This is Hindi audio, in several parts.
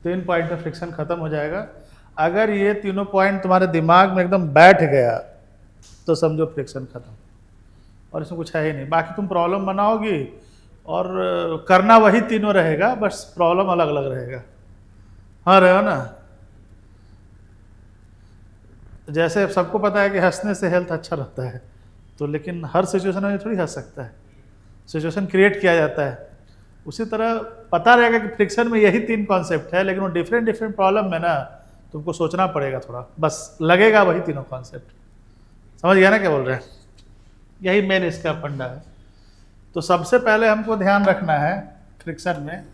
3 पॉइंट में फ्रिक्शन खत्म हो जाएगा। अगर ये तीनों पॉइंट तुम्हारे दिमाग में एकदम बैठ गया तो समझो फ्रिक्शन खत्म, और इसमें कुछ है ही नहीं। बाकी तुम प्रॉब्लम बनाओगी और करना वही तीनों रहेगा, बस प्रॉब्लम अलग अलग रहेगा। हाँ रहे हो ना। जैसे सबको पता है कि हंसने से हेल्थ अच्छा रहता है, तो लेकिन हर सिचुएशन में थोड़ी हंस सकता है, सिचुएशन क्रिएट किया जाता है। उसी तरह पता रहेगा कि फ्रिक्शन में यही 3 कॉन्सेप्ट है, लेकिन वो डिफरेंट डिफरेंट प्रॉब्लम में ना तुमको सोचना पड़ेगा थोड़ा, बस लगेगा वही तीनों कॉन्सेप्ट। समझ गया ना क्या बोल रहे हैं? यही मेन इसका फंडा है। तो सबसे पहले हमको ध्यान रखना है फ्रिक्शन में,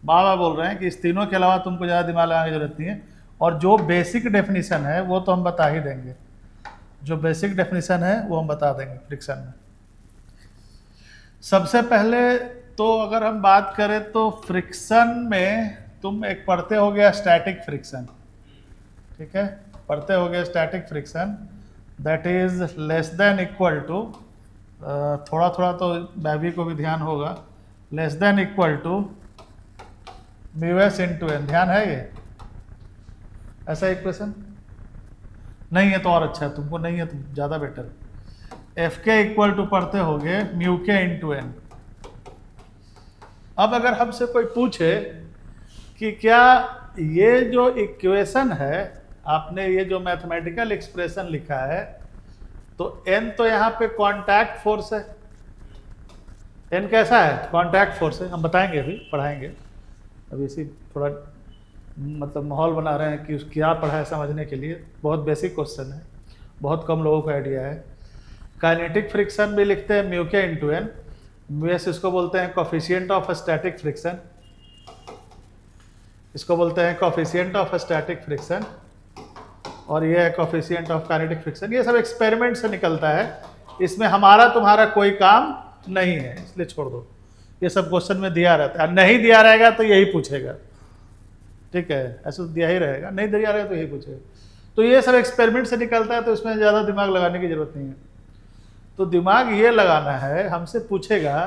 बाबा बोल रहे हैं कि इस तीनों के अलावा तुमको ज़्यादा दिमाग लगाने की जरूरत नहीं है, और जो बेसिक डेफिनेशन है वो तो हम बता ही देंगे, जो बेसिक डेफिनेशन है वो हम बता देंगे फ्रिक्शन में। सबसे पहले तो अगर हम बात करें तो फ्रिक्शन में तुम एक पढ़ते हो गया स्टैटिक फ्रिक्शन, ठीक है, पढ़ते हो गया static friction, that is less than equal to, थोड़ा थोड़ा तो बैबी को भी ध्यान होगा, less than equal to mu S into N. ध्यान है ये ऐसा इक्वेशन? नहीं है तो और अच्छा है, तुमको नहीं है तो ज़्यादा better. F K equal to पढ़ते होगे म्यू के इंटू एन। अब अगर हमसे कोई पूछे कि क्या ये जो इक्वेशन है, आपने ये जो मैथमेटिकल एक्सप्रेशन लिखा है, तो एन तो यहाँ पे कांटेक्ट फोर्स है। एन कैसा है? कांटेक्ट फोर्स है। हम बताएंगे, अभी पढ़ाएंगे, अभी इसी थोड़ा मतलब माहौल बना रहे हैं कि क्या पढ़ा है समझने के लिए। बहुत बेसिक क्वेश्चन है, बहुत कम लोगों को आइडिया है। काइनेटिक फ्रिक्शन भी लिखते हैं म्यू के इंटू एन। म्यू एस इसको बोलते हैं कोफिशिएंट ऑफ स्टैटिक फ्रिक्शन, इसको बोलते हैं कोफिशिएंट ऑफ स्टैटिक फ्रिक्शन, और ये है कोफिशिएंट ऑफ काइनेटिक फ्रिक्शन। ये सब एक्सपेरिमेंट से निकलता है, इसमें हमारा तुम्हारा कोई काम नहीं है, इसलिए छोड़ दो। ये सब क्वेश्चन में दिया रहता है, नहीं दिया रहेगा तो यही पूछेगा, ठीक है, ऐसे तो दिया ही रहेगा, नहीं दिया रहेगा तो यही पूछेगा। तो ये सब एक्सपेरिमेंट से निकलता है, तो इसमें ज़्यादा दिमाग लगाने की जरूरत नहीं है। तो दिमाग ये लगाना है, हमसे पूछेगा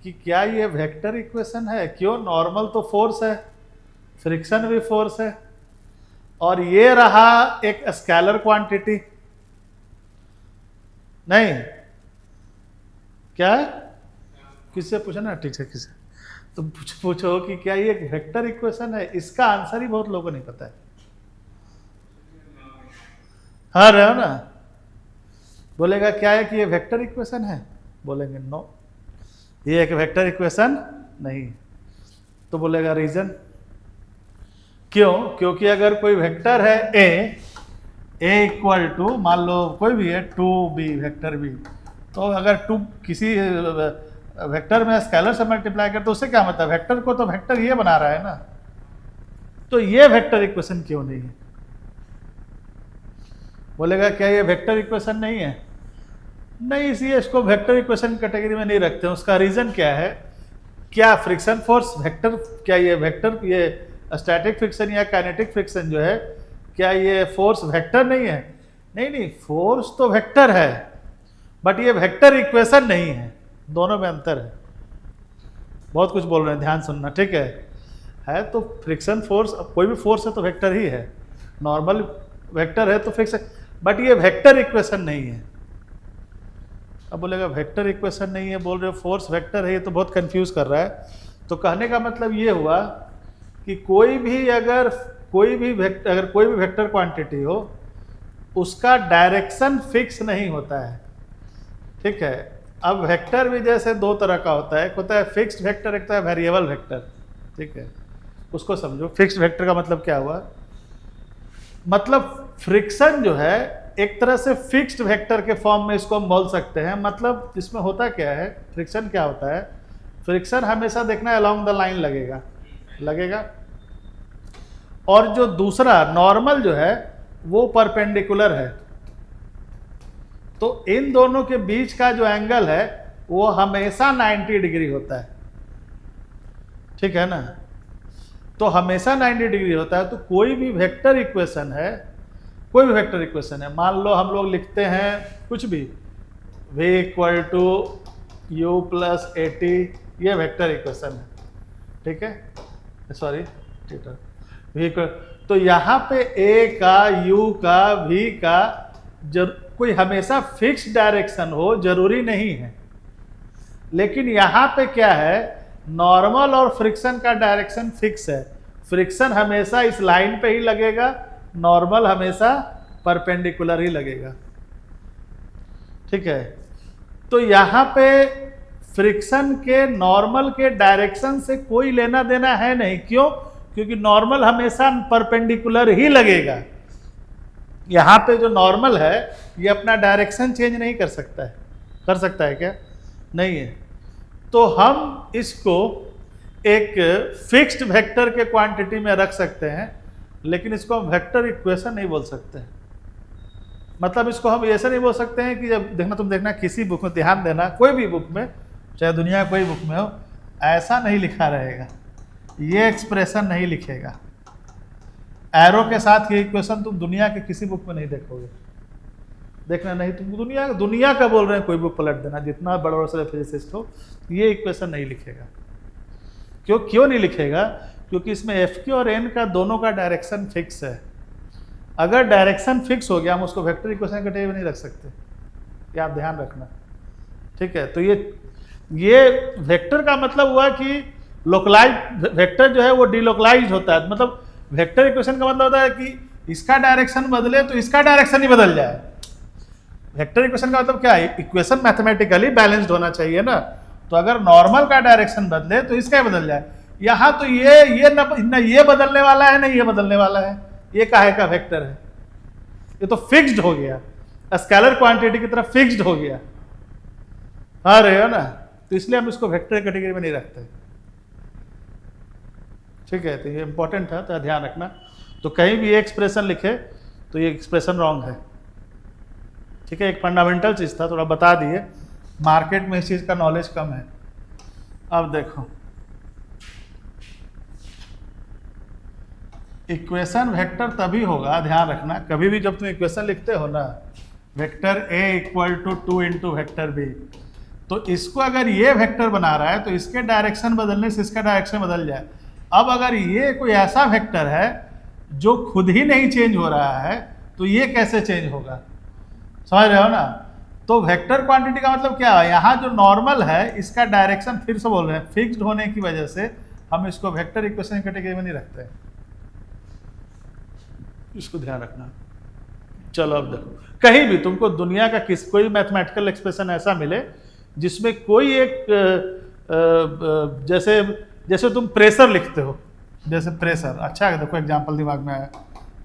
कि क्या ये वेक्टर इक्वेशन है? क्यों? नॉर्मल तो फोर्स है, फ्रिक्शन भी फोर्स है, और ये रहा एक स्केलर क्वांटिटी, नहीं क्या है? किससे पूछा ना? ठीक है, किससे? तो पूछो कि क्या ये एक वेक्टर इक्वेशन है? इसका आंसर ही बहुत लोगों को नहीं पता है। हाँ रहे हो ना। बोलेगा क्या है कि ये वेक्टर इक्वेशन है? बोलेंगे नो, ये एक वेक्टर इक्वेशन नहीं। तो बोलेगा रीजन क्यों? क्योंकि अगर कोई वेक्टर है ए इक्वल टू, मान लो कोई भी है 2b वेक्टर भी, तो अगर 2 किसी वेक्टर में स्केलर से मल्टीप्लाई कर तो उससे क्या मतलब? वेक्टर को तो वेक्टर ये बना रहा है ना, तो ये वेक्टर इक्वेशन क्यों नहीं है? बोलेगा क्या ये वेक्टर इक्वेशन नहीं है? नहीं, इसलिए इसको वेक्टर इक्वेशन कैटेगरी में नहीं रखते हैं। उसका रीजन क्या है? क्या फ्रिक्शन फोर्स वेक्टर, क्या ये वेक्टर, ये स्टैटिक फ्रिक्शन या काइनेटिक फ्रिक्शन जो है, क्या ये फोर्स वेक्टर नहीं है? नहीं नहीं, फोर्स तो वेक्टर है, बट ये वेक्टर इक्वेशन नहीं है, दोनों में अंतर है। बहुत कुछ बोल रहे हैं, ध्यान सुनना, ठीक है तो फ्रिक्शन फोर्स, कोई भी फोर्स है तो वेक्टर ही है, नॉर्मल वेक्टर है तो फ्रिक्शन, बट ये वेक्टर इक्वेशन नहीं है। अब बोलेगा वेक्टर इक्वेशन नहीं है, बोल रहे हो फोर्स वेक्टर है, ये तो बहुत कंफ्यूज कर रहा है। तो कहने का मतलब ये हुआ कि कोई भी वेक्टर क्वांटिटी हो, उसका डायरेक्शन फिक्स नहीं होता है, ठीक है। अब वेक्टर भी जैसे 2 तरह का होता है, एक होता है फिक्स्ड वेक्टर, एक होता है वेरिएबल वेक्टर, ठीक है। उसको समझो, फिक्स्ड वेक्टर का मतलब क्या हुआ? मतलब फ्रिक्शन जो है एक तरह से फिक्स्ड वेक्टर के फॉर्म में इसको हम बोल सकते हैं। मतलब इसमें होता क्या है, फ्रिक्शन क्या होता है? फ्रिक्शन हमेशा देखना अलोंग द लाइन लगेगा, और जो दूसरा नॉर्मल जो है वो परपेंडिकुलर है। तो इन दोनों के बीच का जो एंगल है वो हमेशा 90 डिग्री होता है, ठीक है ना। तो हमेशा 90 डिग्री होता है। तो कोई भी वेक्टर इक्वेशन है, मान लो हम लोग लिखते हैं कुछ भी, v equal to u plus 80, ये वेक्टर इक्वेशन है, ठीक है, सॉरी थीटा, तो यहाँ पे ए का, यू का, वी का कोई हमेशा फिक्स डायरेक्शन हो जरूरी नहीं है, लेकिन यहाँ पे क्या है, नॉर्मल और फ्रिक्शन का डायरेक्शन फिक्स है। फ्रिक्शन हमेशा इस लाइन पे ही लगेगा, नॉर्मल हमेशा परपेंडिकुलर ही लगेगा। ठीक है, तो यहाँ पे फ्रिक्शन के नॉर्मल के डायरेक्शन से कोई लेना देना है नहीं। क्यों? क्योंकि नॉर्मल हमेशा परपेंडिकुलर ही लगेगा। यहाँ पे जो नॉर्मल है ये अपना डायरेक्शन चेंज नहीं कर सकता है। कर सकता है क्या? नहीं है। तो हम इसको एक फिक्स्ड वेक्टर के क्वांटिटी में रख सकते हैं, लेकिन इसको हम वेक्टर इक्वेशन नहीं बोल सकते। मतलब इसको हम ऐसे नहीं बोल सकते हैं कि जब देखना, तुम देखना किसी बुक में, ध्यान देना, कोई भी बुक में, चाहे दुनिया कोई बुक में हो, ऐसा नहीं लिखा रहेगा, ये एक्सप्रेशन नहीं लिखेगा। एरो के साथ ये इक्वेशन तुम दुनिया के किसी बुक में नहीं देखोगे। देखना नहीं, तुम दुनिया का बोल रहे हैं, कोई बुक पलट देना, जितना बड़ा बड़ा फिजिसिस्ट हो, ये इक्वेशन नहीं लिखेगा। क्यों नहीं लिखेगा? क्योंकि इसमें एफ क्यू और एन का दोनों का डायरेक्शन फिक्स है। अगर डायरेक्शन फिक्स हो गया, हम उसको वेक्टर इक्वेशन के टेबल में नहीं रख सकते, ये आप ध्यान रखना। ठीक है, तो ये वेक्टर का मतलब हुआ कि लोकलाइज वेक्टर जो है वो डिलोकलाइज होता है। मतलब वेक्टर इक्वेशन का मतलब होता है कि इसका डायरेक्शन बदले तो इसका डायरेक्शन ही बदल जाए। वेक्टर इक्वेशन का मतलब क्या है? इक्वेशन मैथमेटिकली बैलेंस्ड होना चाहिए ना। तो अगर नॉर्मल का डायरेक्शन बदले तो इसका ही बदल जाए। यहाँ तो ये न ये बदलने वाला है, ना ये बदलने वाला है। ये काहे का वेक्टर है? ये तो फिक्स्ड हो गया, स्केलर क्वांटिटी की तरफ फिक्स्ड हो गया। हाँ रहे हो ना? तो इसलिए हम इसको वेक्टर कैटेगरी में नहीं रखते। ठीक है, तो ये इंपॉर्टेंट है, तो ध्यान रखना। तो कहीं भी ये एक्सप्रेशन लिखे तो ये एक्सप्रेशन रॉन्ग है। ठीक है, एक फंडामेंटल चीज था, थोड़ा बता दिए, मार्केट में इस चीज का नॉलेज कम है। अब देखो, इक्वेशन वेक्टर तभी होगा, ध्यान रखना, कभी भी जब तुम इक्वेशन लिखते हो ना, vector A equal to 2 into vector B, तो इसको अगर ये वेक्टर बना रहा है तो इसके डायरेक्शन बदलने से इसका डायरेक्शन बदल जाए। अब अगर ये कोई ऐसा वेक्टर है जो खुद ही नहीं चेंज हो रहा है, तो ये कैसे चेंज होगा? समझ रहे हो ना? तो वेक्टर क्वांटिटी का मतलब क्या है? यहाँ जो नॉर्मल है इसका डायरेक्शन, फिर से बोल रहे हैं, फिक्स्ड होने की वजह से हम इसको वेक्टर इक्वेशन कैटेगरी में नहीं रखते। इसको ध्यान रखना। चलो अब देखो, कहीं भी तुमको दुनिया का कोई मैथमेटिकल एक्सप्रेशन ऐसा मिले जिसमें कोई एक जैसे तुम प्रेशर लिखते हो, जैसे प्रेशर, अच्छा है, देखो एग्जांपल दिमाग में आया,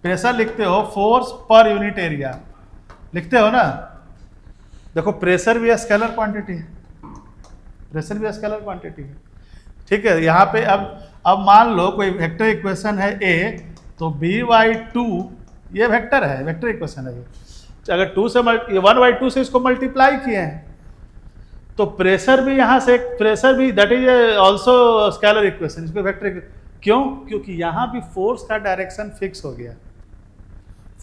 प्रेशर लिखते हो फोर्स पर यूनिट एरिया लिखते हो ना। देखो प्रेशर भी स्केलर क्वांटिटी है, प्रेशर भी स्केलर क्वांटिटी है। ठीक है, यहाँ पे अब मान लो कोई वेक्टर इक्वेशन है ए, तो b/2 ये वेक्टर है, वेक्टर इक्वेशन है ये। अगर 2 से 1/2 से इसको मल्टीप्लाई किए हैं, तो प्रेशर भी यहाँ से, प्रेशर भी that is also scalar equation, इसको वेक्टर। क्यों? क्योंकि यहाँ भी फोर्स का डायरेक्शन फिक्स हो गया।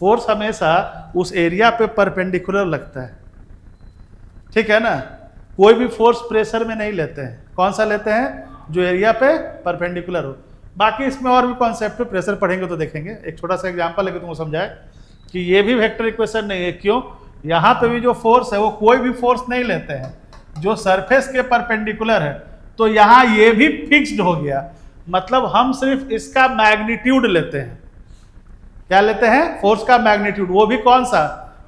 फोर्स हमेशा उस एरिया पे परपेंडिकुलर लगता है। ठीक है ना? कोई भी फोर्स प्रेशर में नहीं लेते हैं। कौन सा लेते हैं? जो एरिया पे परपेंडिकुलर हो। बाकी इसमें और भी कॉन्सेप्ट है, प्रेशर पढ़ेंगे तो देखेंगे। एक छोटा सा एग्जांपल लेके तुमको समझाए कि ये भी वेक्टर इक्वेशन नहीं है। क्यों? यहाँ पे भी जो फोर्स है वो कोई भी फोर्स नहीं लेते हैं जो सरफेस के परपेंडिकुलर है, तो यहाँ ये भी फिक्स्ड हो गया। मतलब हम सिर्फ इसका मैग्नीट्यूड लेते हैं। क्या लेते हैं? फोर्स का मैग्नीट्यूड, वो भी कौन सा?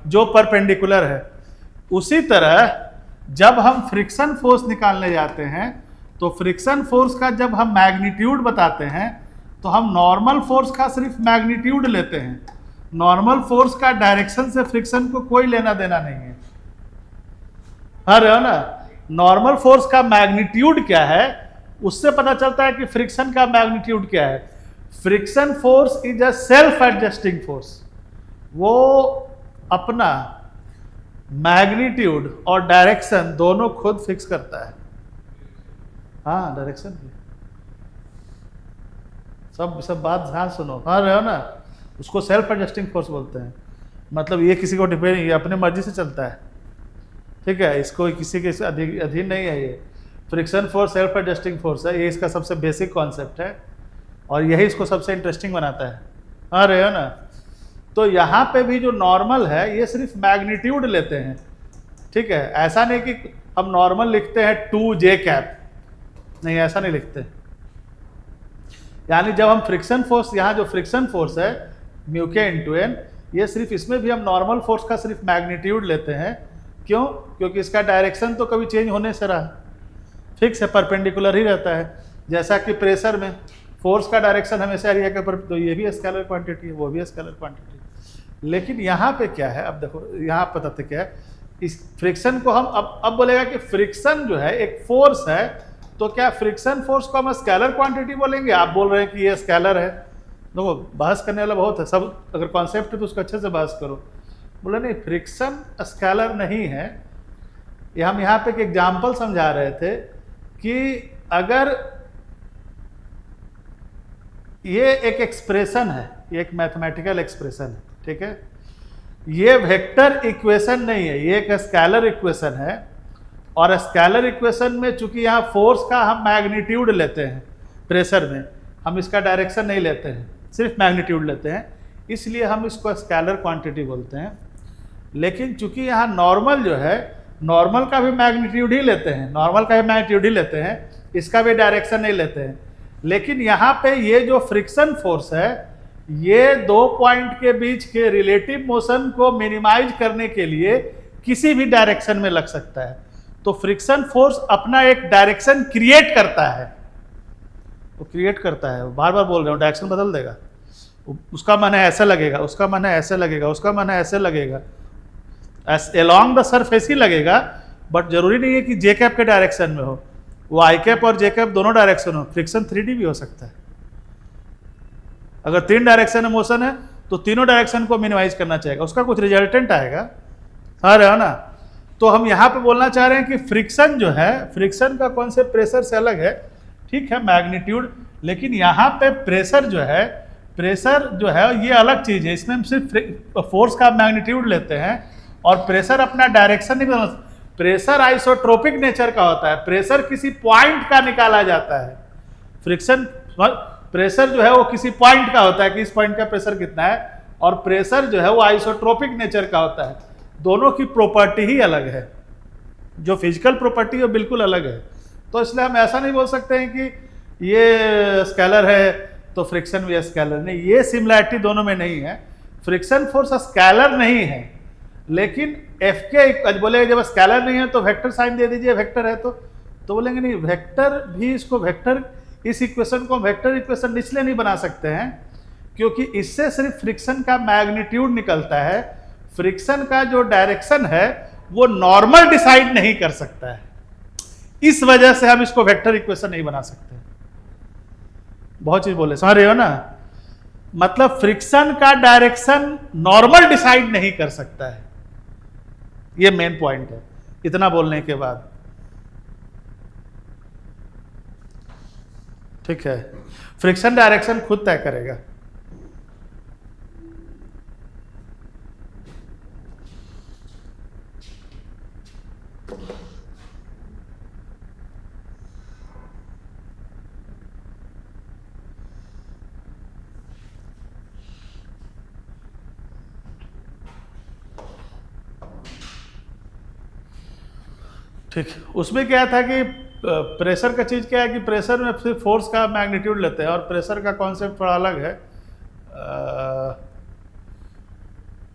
जो परपेंडिकुलर है। उसी तरह जब हम फ्रिक्शन फोर्स निकालने जाते हैं, तो फ्रिक्शन फोर्स का जब हम मैग्नीट्यूड बताते हैं, तो हम नॉर्मल फोर्स का सिर्फ मैग्नीट्यूड लेते हैं। नॉर्मल फोर्स का डायरेक्शन से फ्रिक्शन को कोई लेना देना नहीं है। हाँ रहे हो ना? नॉर्मल फोर्स का मैग्नीट्यूड क्या है, उससे पता चलता है कि फ्रिक्शन का मैग्नीट्यूड क्या है। Friction force is a self adjusting force. वो अपना मैग्नीट्यूड और डायरेक्शन दोनों खुद फिक्स करता है। हाँ, डायरेक्शन भी। सब बात ध्यान सुनो। हाँ रहे हो ना? उसको सेल्फ एडजस्टिंग फोर्स बोलते हैं। मतलब ये किसी को डिपेंड, ये अपने मर्जी से चलता है। ठीक है, इसको किसी के अधीन नहीं है। ये friction force self adjusting force है, ये इसका सबसे बेसिक कॉन्सेप्ट है। और यही इसको सबसे इंटरेस्टिंग बनाता है। हाँ रहे हो ना। तो यहाँ पे भी जो नॉर्मल है ये सिर्फ मैग्नीट्यूड लेते हैं, ठीक है। ऐसा नहीं कि हम नॉर्मल लिखते हैं 2j कैप, नहीं ऐसा नहीं लिखते। यानी जब हम फ्रिक्शन फोर्स, यहाँ जो फ्रिक्शन फोर्स है म्यू के इंटू एन, ये सिर्फ इसमें भी हम नॉर्मल फोर्स का सिर्फ मैग्नीट्यूड लेते हैं। क्यों? क्योंकि इसका डायरेक्शन तो कभी चेंज होने से रहा, फिक्स है, परपेंडिकुलर ही रहता है। जैसा कि प्रेशर में फोर्स का डायरेक्शन हमेशा एरिया के ऊपर, तो ये भी स्केलर क्वांटिटी है, वो भी स्केलर क्वांटिटी। लेकिन यहाँ पे क्या है, अब देखो यहाँ बताते क्या है, इस फ्रिक्शन को हम अब बोलेगा कि फ्रिक्शन जो है एक फोर्स है, तो क्या फ्रिक्शन फोर्स को हम स्केलर क्वांटिटी बोलेंगे? आप बोल रहे हैं कि ये स्केलर है। देखो बहस करने वाला बहुत है, सब अगर कॉन्सेप्ट है तो उसको अच्छे से बहस करो। बोले नहीं, फ्रिक्शन स्केलर नहीं है। ये हम यहाँ पे एक एग्जाम्पल समझा रहे थे कि अगर ये एक एक्सप्रेशन है, ये एक मैथमेटिकल एक्सप्रेशन है, ठीक है, ये वेक्टर इक्वेशन नहीं है, ये एक स्केलर इक्वेशन है। और स्केलर इक्वेशन में चूंकि यहाँ फोर्स का हम मैग्नीट्यूड लेते हैं, प्रेशर में हम इसका डायरेक्शन नहीं लेते हैं, सिर्फ मैग्नीट्यूड लेते हैं, इसलिए हम इसको स्केलर क्वांटिटी बोलते हैं। लेकिन चूंकि यहाँ नॉर्मल जो है, नॉर्मल का भी मैग्नीट्यूड ही लेते हैं, नॉर्मल का भी मैग्नीट्यूड ही लेते हैं, इसका भी डायरेक्शन नहीं लेते हैं। लेकिन यहाँ पे ये जो फ्रिक्शन फोर्स है, ये दो पॉइंट के बीच के रिलेटिव मोशन को मिनिमाइज करने के लिए किसी भी डायरेक्शन में लग सकता है। तो फ्रिक्शन फोर्स अपना एक डायरेक्शन क्रिएट करता है, वो क्रिएट करता है, बार बार बोल रहा हूँ, डायरेक्शन बदल देगा। उसका मन है ऐसे लगेगा, उसका मन है ऐसे लगेगा, उसका मन है ऐसे लगेगा, अलोंग द सरफेस ही लगेगा, बट जरूरी नहीं है कि जे कैप के डायरेक्शन में हो, वो आई कैप और जे कैप दोनों डायरेक्शन हो। फ्रिक्शन 3D भी हो सकता है। अगर 3 डायरेक्शन में मोशन है तो तीनों डायरेक्शन को मिनिमाइज करना चाहेगा, उसका कुछ रिजल्टेंट आएगा। हाँ रहे हो ना। तो हम यहाँ पे बोलना चाह रहे हैं कि फ्रिक्शन जो है, फ्रिक्शन का कॉन्सेप्ट प्रेशर से अलग है, ठीक है, मैग्नीट्यूड। लेकिन यहाँ पे प्रेशर जो है, प्रेशर जो है ये अलग चीज है। इसमें हम सिर्फ फोर्स का मैग्नीट्यूड लेते हैं और प्रेशर अपना डायरेक्शन नहीं बदलता। प्रेशर आइसोट्रोपिक नेचर का होता है, प्रेशर किसी पॉइंट का निकाला जाता है। फ्रिक्शन प्रेशर जो है वो किसी पॉइंट का होता है कि इस पॉइंट का प्रेशर कितना है, और प्रेशर जो है वो आइसोट्रोपिक नेचर का होता है। दोनों की प्रॉपर्टी ही अलग है, जो फिजिकल प्रॉपर्टी है बिल्कुल अलग है। तो इसलिए हम ऐसा नहीं बोल सकते हैं कि ये स्केलर है तो फ्रिक्शन भी स्केलर नहीं, ये सिमिलैरिटी दोनों में नहीं है। फ्रिक्शन फोर्स स्केलर नहीं है, लेकिन एफ के बोले जब स्केलर नहीं है तो वेक्टर साइन दे दीजिए, वेक्टर है तो बोलेंगे नहीं, वेक्टर भी इसको वेक्टर, इस इक्वेशन को वेक्टर इक्वेशन इसलिए नहीं बना सकते हैं क्योंकि इससे सिर्फ फ्रिक्शन का मैग्नीट्यूड निकलता है। फ्रिक्शन का जो डायरेक्शन है वो नॉर्मल डिसाइड नहीं कर सकता है, इस वजह से हम इसको वेक्टर इक्वेशन नहीं बना सकते। बहुत चीज बोले, समझ रहे हो ना। मतलब फ्रिक्शन का डायरेक्शन नॉर्मल डिसाइड नहीं कर सकता है, ये मेन पॉइंट है। इतना बोलने के बाद ठीक है, फ्रिक्शन डायरेक्शन खुद तय करेगा। ठीक, उसमें क्या था कि प्रेशर का चीज़ क्या है कि प्रेशर में सिर्फ फोर्स का मैग्नीट्यूड लेते हैं और प्रेशर का कॉन्सेप्ट थोड़ा अलग है।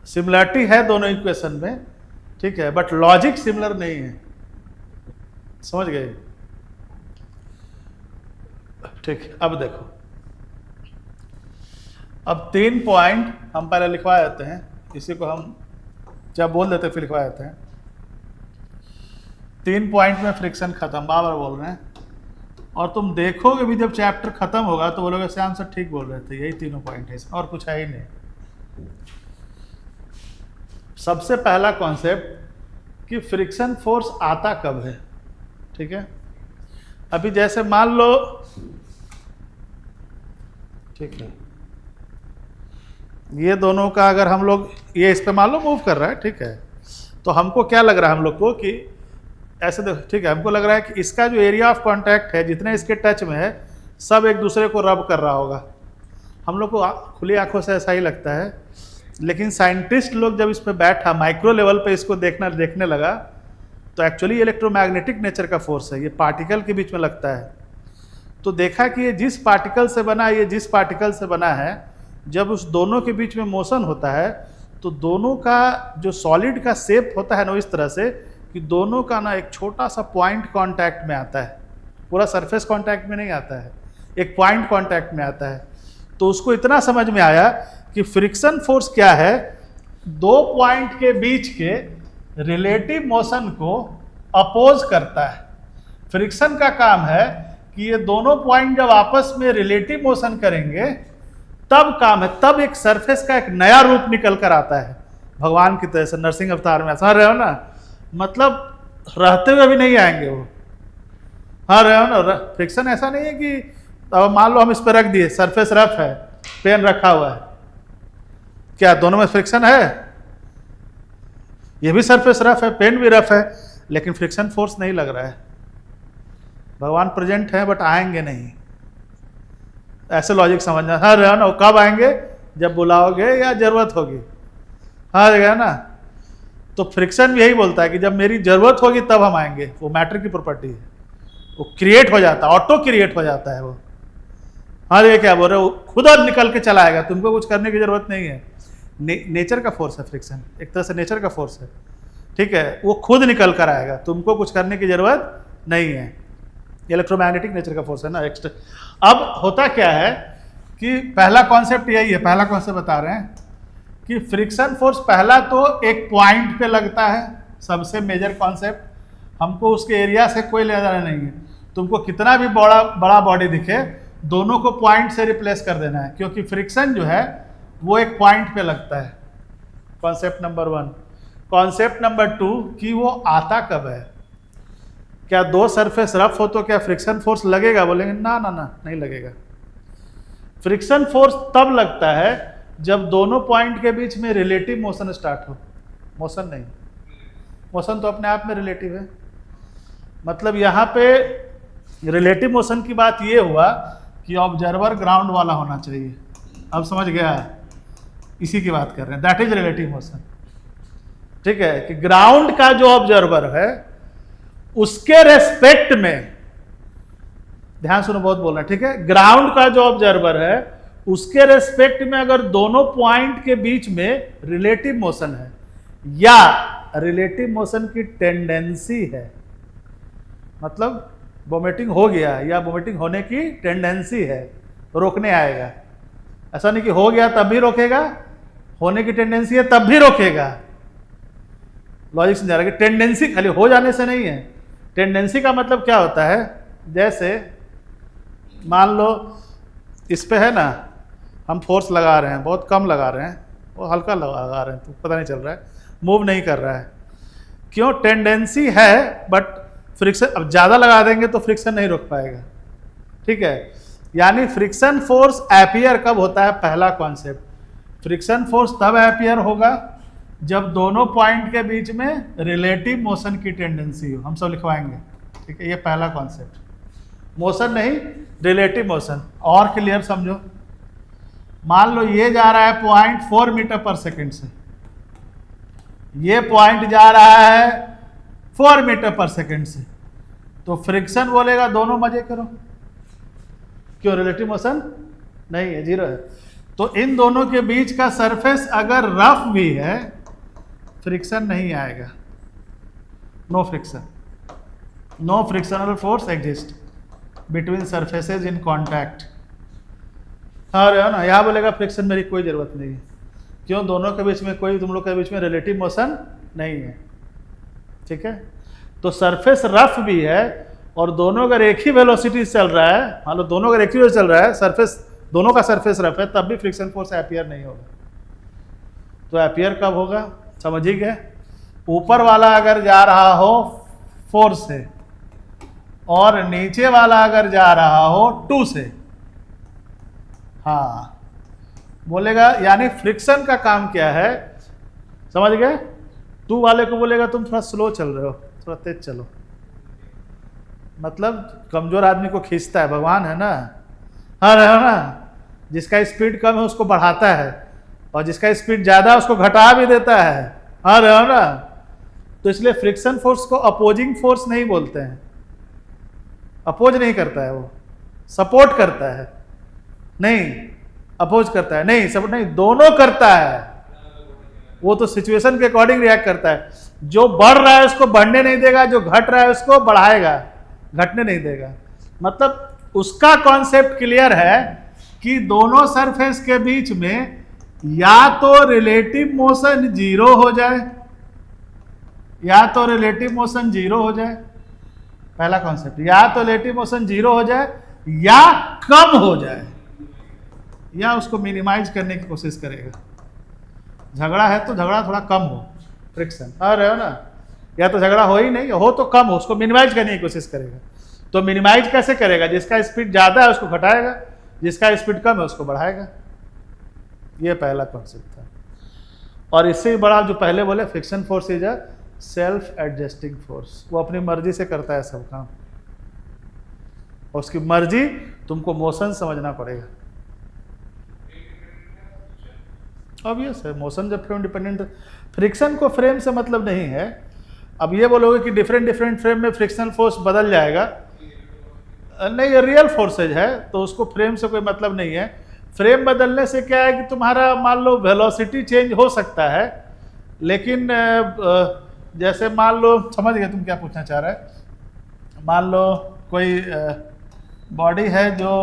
सिमिलरिटी है दोनों इक्वेशन में, ठीक है, बट लॉजिक सिमिलर नहीं है, समझ गए। ठीक, अब देखो, अब 3 पॉइंट हम पहले लिखवा देते हैं, इसी को हम जब बोल देते फिर लिखवा देते हैं। 3 पॉइंट में फ्रिक्शन खत्म, बार बार बोल रहे हैं। और तुम देखोगे भी जब चैप्टर खत्म होगा तो बोलोगे श्याम सर ठीक बोल रहे थे, यही तीनों पॉइंट है इसमें और कुछ है ही नहीं। सबसे पहला कॉन्सेप्ट कि फ्रिक्शन फोर्स आता कब है, ठीक है। अभी जैसे मान लो, ठीक है, ये दोनों का अगर हम लोग ये इस पे मान लो मूव कर रहा है, ठीक है, तो हमको क्या लग रहा है हम लोग को कि ऐसे देखो, ठीक है, हमको लग रहा है कि इसका जो एरिया ऑफ कांटेक्ट है जितने इसके टच में है सब एक दूसरे को रब कर रहा होगा। हम लोग को खुली आंखों से ऐसा ही लगता है, लेकिन साइंटिस्ट लोग जब इस पे बैठा माइक्रो लेवल पे इसको देखने लगा, तो एक्चुअली इलेक्ट्रोमैग्नेटिक नेचर का फोर्स है, ये पार्टिकल के बीच में लगता है। तो देखा कि ये जिस पार्टिकल से बना है, ये जिस पार्टिकल से बना है, जब उस दोनों के बीच में मोशन होता है तो दोनों का जो सॉलिड का शेप होता है ना, इस तरह से कि दोनों का ना एक छोटा सा पॉइंट कांटेक्ट में आता है, पूरा सरफेस कांटेक्ट में नहीं आता है, एक पॉइंट कांटेक्ट में आता है। तो उसको इतना समझ में आया कि फ्रिक्शन फोर्स क्या है, दो पॉइंट के बीच के रिलेटिव मोशन को अपोज करता है। फ्रिक्शन का काम है कि ये दोनों पॉइंट जब आपस में रिलेटिव मोशन करेंगे तब काम है, तब एक सरफेस का एक नया रूप निकल कर आता है, भगवान की तरह से नरसिंह अवतार में। समझ रहे हो ना, मतलब रहते हुए भी नहीं आएंगे वो। हाँ रहे हो ना, फ्रिक्शन ऐसा नहीं है कि अब मान लो हम इस पर रख दिए, सरफेस रफ है, पेन रखा हुआ है, क्या दोनों में फ्रिक्शन है? ये भी सरफेस रफ है, पेन भी रफ है, लेकिन फ्रिक्शन फोर्स नहीं लग रहा है। भगवान प्रेजेंट है बट आएंगे नहीं, ऐसे लॉजिक समझना। हाँ रहे ना, कब आएंगे? जब बुलाओगे या जरूरत होगी। हाँ रहेगा ना, तो फ्रिक्शन भी यही बोलता है कि जब मेरी जरूरत होगी तब हम आएंगे। वो मैटर की प्रॉपर्टी है, वो क्रिएट हो जाता है, ऑटो क्रिएट हो जाता है वो। हाँ ये क्या बोल रहे हो, खुद और निकल के चला आएगा, तुमको कुछ करने की जरूरत नहीं है। नेचर का फोर्स है फ्रिक्शन, एक तरह से नेचर का फोर्स है, ठीक है, वो खुद निकल कर आएगा, तुमको कुछ करने की जरूरत नहीं है। इलेक्ट्रोमैग्नेटिक नेचर का फोर्स है ना। अब होता क्या है कि पहला कॉन्सेप्ट यही है, पहला कॉन्सेप्ट बता रहे हैं कि फ्रिक्शन फोर्स पहला तो एक पॉइंट पे लगता है, सबसे मेजर कॉन्सेप्ट। हमको उसके एरिया से कोई लेना देना नहीं है, तुमको कितना भी बड़ा बॉडी दिखे, दोनों को पॉइंट से रिप्लेस कर देना है, क्योंकि फ्रिक्शन जो है वो एक पॉइंट पे लगता है। Concept number 1। कॉन्सेप्ट नंबर 2 कि वो आता कब है। क्या दो सरफेस रफ हो तो क्या फ्रिक्शन फोर्स लगेगा? बोलेंगे ना ना ना, नहीं लगेगा। फ्रिक्शन फोर्स तब लगता है जब दोनों पॉइंट के बीच में रिलेटिव मोशन स्टार्ट हो। मोशन नहीं, मोशन तो अपने आप में रिलेटिव है। मतलब यहाँ पे रिलेटिव मोशन की बात ये हुआ कि ऑब्जर्वर ग्राउंड वाला होना चाहिए। अब समझ गया, इसी की बात कर रहे हैं, दैट इज रिलेटिव मोशन। ठीक है, कि ग्राउंड का जो ऑब्जर्वर है उसके रेस्पेक्ट में, ध्यान सुनो बहुत बोलना, ठीक है, ग्राउंड का जो ऑब्जर्वर है उसके रेस्पेक्ट में अगर दोनों पॉइंट के बीच में रिलेटिव मोशन है या रिलेटिव मोशन की टेंडेंसी है, मतलब वोमिटिंग हो गया या वोमिटिंग होने की टेंडेंसी है, रोकने आएगा। ऐसा नहीं कि हो गया तब भी रोकेगा, होने की टेंडेंसी है तब भी रोकेगा। लॉजिक समझा रहा है कि टेंडेंसी खाली हो जाने से नहीं है। टेंडेंसी का मतलब क्या होता है, जैसे मान लो इस पे है ना, हम फोर्स लगा रहे हैं, बहुत कम लगा रहे हैं, वो हल्का लगा रहे हैं, तो पता नहीं चल रहा है, मूव नहीं कर रहा है, क्यों? टेंडेंसी है, बट फ्रिक्शन अब ज़्यादा लगा देंगे तो फ्रिक्शन नहीं रोक पाएगा। ठीक है, यानी फ्रिक्शन फोर्स एपियर कब होता है? पहला कॉन्सेप्ट, फ्रिक्शन फोर्स तब एपियर होगा जब दोनों पॉइंट के बीच में रिलेटिव मोशन की टेंडेंसी हो। हम सब लिखवाएंगे, ठीक है, ये पहला कॉन्सेप्ट, मोशन नहीं रिलेटिव मोशन। और क्लियर समझो, मान लो ये जा रहा है 0.4 मीटर पर सेकंड से, ये पॉइंट जा रहा है 4 मीटर पर सेकंड से, तो फ्रिक्शन बोलेगा दोनों मजे करो, क्यों? रिलेटिव मोशन नहीं है, जीरो है। तो इन दोनों के बीच का सरफेस अगर रफ भी है, फ्रिक्शन नहीं आएगा, no friction, no frictional force exist between surfaces in contact. हाँ ना, यहाँ बोलेगा फ्रिक्शन मेरी कोई जरूरत नहीं है, क्यों? दोनों के बीच में कोई, तुम लोग के बीच में रिलेटिव मोशन नहीं है। ठीक है, तो सरफेस रफ भी है और दोनों अगर एक ही वेलोसिटी चल रहा है, मान लो दोनों अगर एक ही वेलोसिटी चल रहा है, सरफेस दोनों का सरफेस रफ है, तब भी फ्रिक्शन फोर्स एपियर नहीं होगा। तो एपियर कब होगा? समझ ही गए, ऊपर वाला अगर जा रहा हो 4 से और नीचे वाला अगर जा रहा हो 2 से, हाँ बोलेगा, यानी फ्रिक्शन का काम क्या है, समझ गए? 2 वाले को बोलेगा तुम थोड़ा स्लो चल रहे हो, थोड़ा तेज चलो, मतलब कमजोर आदमी को खींचता है, भगवान है ना, हाँ रहे हो ना, जिसका स्पीड कम है उसको बढ़ाता है और जिसका स्पीड ज्यादा है उसको घटा भी देता है। हाँ रहे हो ना, तो इसलिए फ्रिक्शन फोर्स को अपोजिंग फोर्स नहीं बोलते हैं, अपोज नहीं करता है वो, सपोर्ट करता है, नहीं अपोज करता है, नहीं सपोर्ट नहीं, दोनों करता है। वो तो सिचुएशन के अकॉर्डिंग रिएक्ट करता है, जो बढ़ रहा है उसको बढ़ने नहीं देगा, जो घट रहा है उसको बढ़ाएगा, घटने नहीं देगा। मतलब उसका कॉन्सेप्ट क्लियर है कि दोनों सरफेस के बीच में या तो रिलेटिव मोशन जीरो हो जाए, या तो रिलेटिव मोशन जीरो हो जाए, पहला कॉन्सेप्ट, या तो रिलेटिव मोशन जीरो हो जाए या कम हो जाए, या उसको मिनिमाइज करने की कोशिश करेगा। झगड़ा है तो झगड़ा थोड़ा कम हो, फ्रिक्शन आ रहे हो ना, या तो झगड़ा हो ही नहीं, हो तो कम हो, उसको मिनिमाइज करने की कोशिश करेगा। तो मिनिमाइज कैसे करेगा? जिसका स्पीड ज्यादा है उसको घटाएगा, जिसका स्पीड कम है उसको बढ़ाएगा। ये पहला कॉन्सेप्ट था। और इससे बड़ा जो पहले बोले, friction force is a self adjusting force, वो अपनी मर्जी से करता है सब काम, और उसकी मर्जी तुमको मोशन समझना पड़ेगा। ऑब्वियस है, मोशन जब फ्रेम डिपेंडेंट, फ्रिक्शन को फ्रेम से मतलब नहीं है। अब ये बोलोगे कि डिफरेंट डिफरेंट फ्रेम में फ्रिक्शनल फोर्स बदल जाएगा, नहीं, ये रियल फोर्सेज है तो उसको फ्रेम से कोई मतलब नहीं है। फ्रेम बदलने से क्या है कि तुम्हारा मान लो वेलोसिटी चेंज हो सकता है, लेकिन जैसे मान लो, समझ गए तुम क्या पूछना चाह रहे हैं। मान लो कोई बॉडी है जो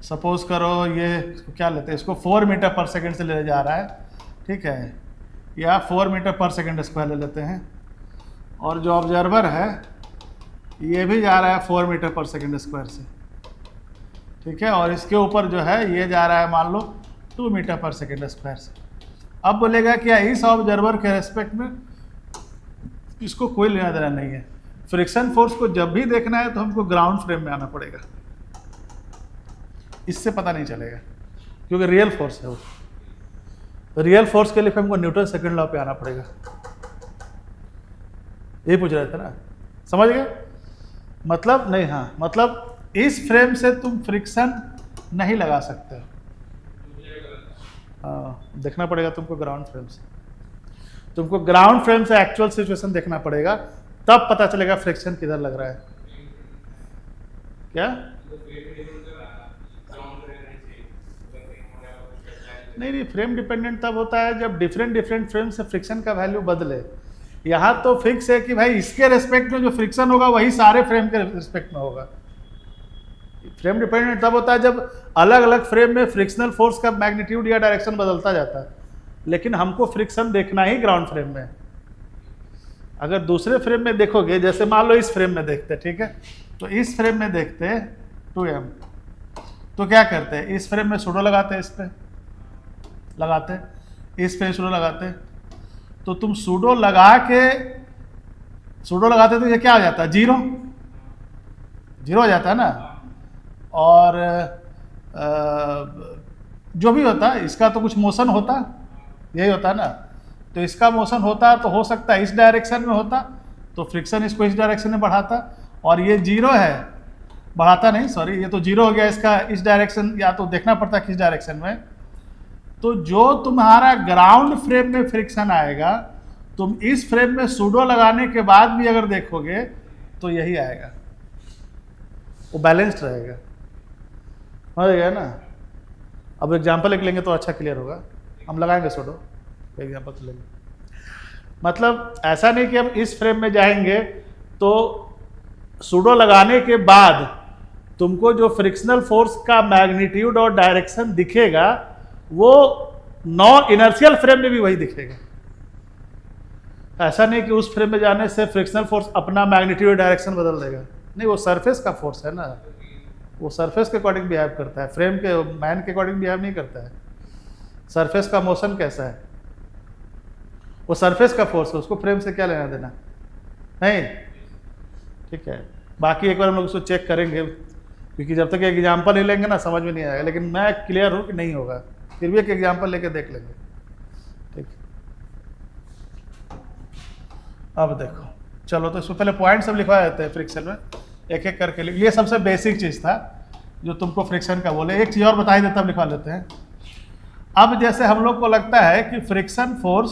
सपोज करो ये क्या लेते हैं, इसको 4 मीटर पर सेकंड से ले जा रहा है, ठीक है, या 4 मीटर पर सेकंड स्क्वायर ले लेते हैं, और जो ऑब्जर्वर है ये भी जा रहा है 4 मीटर पर सेकंड स्क्वायर से, ठीक है, और इसके ऊपर जो है ये जा रहा है मान लो 2 मीटर पर सेकंड स्क्वायर से। अब बोलेगा क्या इस ऑब्जर्वर के रेस्पेक्ट में इसको कोई लेना देना नहीं है। फ्रिक्शन फोर्स को जब भी देखना है तो हमको ग्राउंड फ्रेम में आना पड़ेगा, इससे पता नहीं चलेगा, क्योंकि रियल फोर्स है वो। रियल फोर्स के लिए हमको न्यूटन सेकंड लॉ पे आना पड़ेगा। यही पूछ रहे थे ना, समझ गए? मतलब नहीं, हाँ मतलब इस फ्रेम से तुम फ्रिक्शन नहीं लगा सकते हो, देखना पड़ेगा तुमको ग्राउंड फ्रेम से, तुमको ग्राउंड फ्रेम से एक्चुअल सिचुएशन देखना पड़ेगा, तब पता चलेगा फ्रिक्शन किधर लग रहा है। क्या नहीं, फ्रेम डिपेंडेंट तब होता है जब डिफरेंट डिफरेंट फ्रेम से फ्रिक्शन का वैल्यू बदले। यहाँ तो फिक्स है कि भाई इसके रेस्पेक्ट में जो फ्रिक्शन होगा वही सारे फ्रेम के रेस्पेक्ट में होगा। फ्रेम डिपेंडेंट तब होता है जब अलग अलग फ्रेम में फ्रिक्शनल फोर्स का मैग्नीट्यूड या डायरेक्शन बदलता जाता है, लेकिन हमको फ्रिक्शन देखना ही ग्राउंड फ्रेम में। अगर दूसरे फ्रेम में देखोगे, जैसे मान लो इस फ्रेम में देखते, ठीक है, तो इस फ्रेम में देखते 2m, तो क्या करते हैं, इस फ्रेम में सूडो लगाते हैं, इस पे लगाते, इस पे सूडो लगाते, तो तुम सूडो लगाते तो ये क्या हो जाता है, जीरो हो जाता है ना। और जो भी होता है इसका तो कुछ मोशन होता, यही होता है ना, तो इसका मोशन होता तो हो सकता है इस डायरेक्शन में होता, तो फ्रिक्शन इसको इस डायरेक्शन में बढ़ाता, और ये जीरो है, बढ़ाता नहीं, सॉरी, ये तो जीरो हो गया, इसका इस डायरेक्शन, या तो देखना पड़ता किस डायरेक्शन में। तो जो तुम्हारा ग्राउंड फ्रेम में फ्रिक्शन आएगा, तुम इस फ्रेम में सूडो लगाने के बाद भी अगर देखोगे तो यही आएगा, वो बैलेंस्ड रहेगा, समझ गया ना। अब एग्जाम्पल एक लेंगे तो अच्छा क्लियर होगा, हम लगाएंगे सूडो, एग्जाम्पल तो लेंगे। मतलब ऐसा नहीं कि हम इस फ्रेम में जाएंगे तो सूडो लगाने के बाद तुमको जो फ्रिक्शनल फोर्स का मैग्नीट्यूड और डायरेक्शन दिखेगा वो नॉन इनर्शियल फ्रेम में भी वही दिखेगा। ऐसा नहीं कि उस फ्रेम में जाने से फ्रिक्शनल फोर्स अपना मैग्नीट्यूड डायरेक्शन बदल देगा, नहीं, वो सरफेस का फोर्स है ना, वो सरफेस के अकॉर्डिंग बिहेव करता है, फ्रेम के मैन के अकॉर्डिंग बिहेव नहीं करता है। सरफेस का मोशन कैसा है, वो सरफेस का फोर्स है, उसको फ्रेम से क्या लेना देना, नहीं, ठीक है। बाकी एक बार हम लोग उसको चेक करेंगे, क्योंकि जब तक एग्जाम्पल ही लेंगे ना समझ में नहीं आएगा, लेकिन मैं क्लियर हूँ कि नहीं होगा, फिर भी एक एग्जाम्पल लेके देख लेंगे, ठीक। अब देखो, चलो तो इसको पहले पॉइंट सब लिखवा देते हैं फ्रिक्शन में। एक एक करके लिख, ये सबसे बेसिक चीज़ था जो तुमको फ्रिक्शन का बोले। एक चीज़ और बता ही देता, अब लिखवा लेते हैं। अब जैसे हम लोग को लगता है कि फ्रिक्शन फोर्स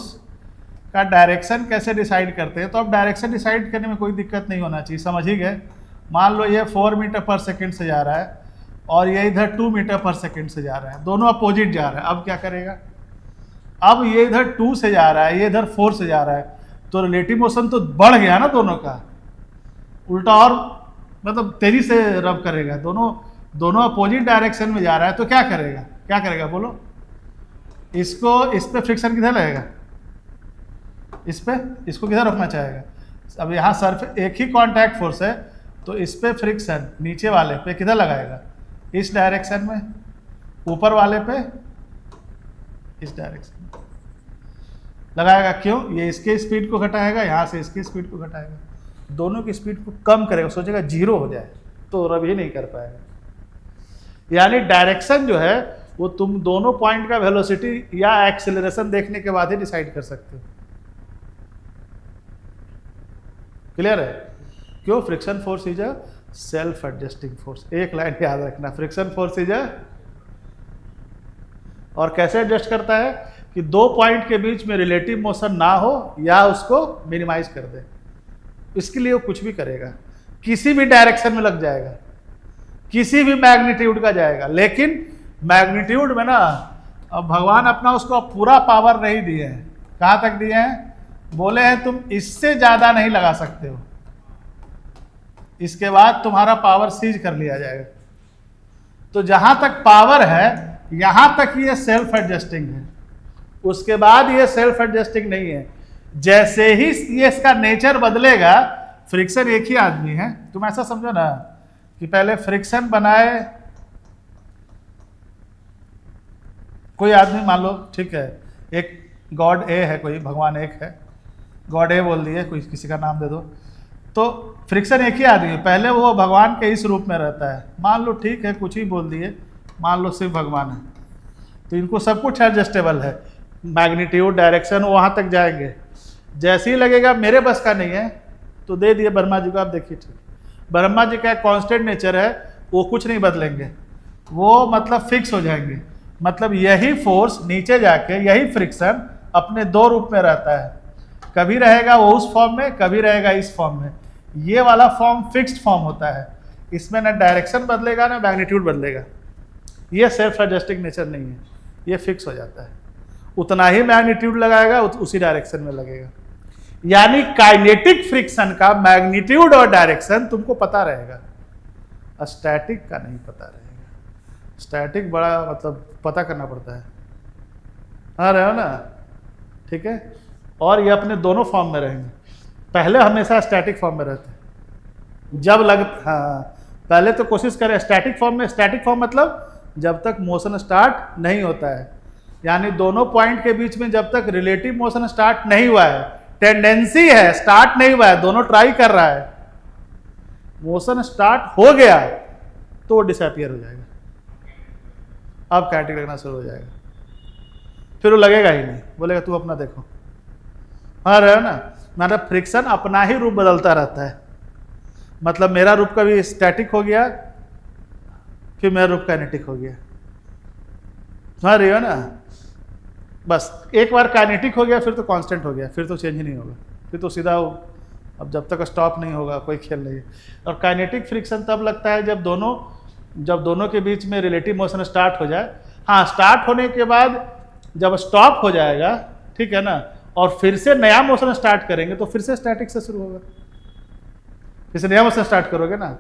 का डायरेक्शन कैसे डिसाइड करते हैं, तो अब डायरेक्शन डिसाइड करने में कोई दिक्कत नहीं होना चाहिए, समझ ही गए। मान लो ये 4 मीटर पर सेकंड से जा रहा है और ये इधर 2 मीटर पर सेकंड से जा रहा है, दोनों अपोजिट जा रहा है। अब क्या करेगा, अब ये इधर 2 से जा रहा है, ये इधर 4 से जा रहा है, तो रिलेटिव मोशन तो बढ़ गया ना दोनों का, उल्टा और मतलब तेजी से रब करेगा। दोनों अपोजिट डायरेक्शन में जा रहा है, तो क्या करेगा, क्या करेगा बोलो, इसको इस पे फ्रिक्शन किधर लगेगा, इस पे, इसको किधर रखना चाहेगा। अब यहाँ सरफेस एक ही कांटेक्ट फोर्स है, तो इस पे फ्रिक्शन नीचे वाले पे किधर लगाएगा, इस डायरेक्शन में, ऊपर वाले पे इस डायरेक्शन में लगाएगा। क्यों, ये इसके स्पीड को घटाएगा, यहाँ से इसकी स्पीड को घटाएगा, दोनों की स्पीड को कम करेगा, सोचेगा जीरो हो जाए, तो रब ही नहीं कर पाएगा। यानी डायरेक्शन जो है वो तुम दोनों पॉइंट का वेलोसिटी या एक्सेलरेशन देखने के बाद ही डिसाइड कर सकते हो। क्लियर है, क्यों, friction force is a self adjusting force. एक लाइन याद रखना, फ्रिक्शन फोर्स इज अ, और कैसे एडजस्ट करता है कि दो पॉइंट के बीच में रिलेटिव मोशन ना हो या उसको मिनिमाइज कर दे, इसके लिए वो कुछ भी करेगा, किसी भी डायरेक्शन में लग जाएगा, किसी भी मैग्नीट्यूड का जाएगा। लेकिन मैग्नीट्यूड में ना अब भगवान अपना उसको पूरा पावर नहीं दिए हैं। कहाँ तक दिए हैं, बोले हैं तुम इससे ज्यादा नहीं लगा सकते हो, इसके बाद तुम्हारा पावर सीज कर लिया जाएगा। तो जहां तक पावर है यहां तक ये सेल्फ एडजस्टिंग है, उसके बाद ये सेल्फ एडजस्टिंग नहीं है। जैसे ही ये इसका नेचर बदलेगा, फ्रिक्शन एक ही आदमी है, तुम ऐसा समझो ना कि पहले फ्रिक्शन बनाए कोई आदमी, मान लो ठीक है, एक गॉड ए है, कोई भगवान एक है, गॉड ए बोल दिए, कोई किसी का नाम दे दो, तो फ्रिक्शन एक ही आदमी है। पहले वो भगवान के इस रूप में रहता है, मान लो ठीक है, कुछ ही बोल दिए, मान लो सिर्फ भगवान है, तो इनको सब कुछ एडजस्टेबल है, मैग्नीट्यूड डायरेक्शन वहाँ तक जाएंगे। जैसे ही लगेगा मेरे बस का नहीं है, तो दे दिए ब्रह्मा जी को, आप देखिए ठीक, ब्रह्मा जी का एक कांस्टेंट नेचर है, वो कुछ नहीं बदलेंगे, वो मतलब फिक्स हो जाएंगे। मतलब यही फोर्स नीचे जाके, यही फ्रिक्शन अपने दो रूप में रहता है, कभी रहेगा वो उस फॉर्म में, कभी रहेगा इस फॉर्म में। ये वाला फॉर्म फिक्स्ड फॉर्म होता है, इसमें ना डायरेक्शन बदलेगा ना मैग्नीट्यूड बदलेगा, ये सेल्फ एडजस्टिंग नेचर नहीं है, ये फिक्स हो जाता है। उतना ही मैग्नीट्यूड लगाएगा, उसी डायरेक्शन में लगेगा। यानी काइनेटिक फ्रिक्शन का मैग्नीट्यूड और डायरेक्शन तुमको पता रहेगा, स्टैटिक का नहीं पता रहेगा। स्टैटिक बड़ा मतलब पता करना पड़ता है, हाँ रहे हो ना, ठीक है। और ये अपने दोनों फॉर्म में रहेंगे, पहले हमेशा स्टैटिक फॉर्म में रहते हैं, जब लग, हाँ पहले तो कोशिश करें स्टैटिक फॉर्म में। स्टैटिक फॉर्म मतलब जब तक मोशन स्टार्ट नहीं होता है, यानी दोनों पॉइंट के बीच में जब तक रिलेटिव मोशन स्टार्ट नहीं हुआ है, टेंडेंसी है स्टार्ट नहीं हुआ है, दोनों ट्राई कर रहा है, मोशन स्टार्ट हो गया तो वो डिसअपियर हो जाएगा, अब कैटिक लगना शुरू हो जाएगा, फिर वो लगेगा ही नहीं, बोलेगा तू अपना देखो, हाँ रहे ना। मतलब फ्रिक्शन अपना ही रूप बदलता रहता है, मतलब मेरा रूप कभी स्टैटिक हो गया, फिर मेरा रूप काइनेटिक हो गया, हाँ रही हो ना। बस एक बार काइनेटिक हो गया फिर तो कांस्टेंट हो गया, फिर तो चेंज ही नहीं होगा, फिर तो सीधा अब जब तक स्टॉप नहीं होगा कोई खेल नहीं है। और काइनेटिक फ्रिक्शन तब लगता है जब दोनों के बीच में रिलेटिव मोशन स्टार्ट हो जाए। हाँ, स्टार्ट होने के बाद जब स्टॉप हो जाएगा, ठीक है ना, और फिर से नया मोशन स्टार्ट करेंगे तो फिर से स्टैटिक से शुरू होगा, फिर से नया मोशन स्टार्ट करोगे ना।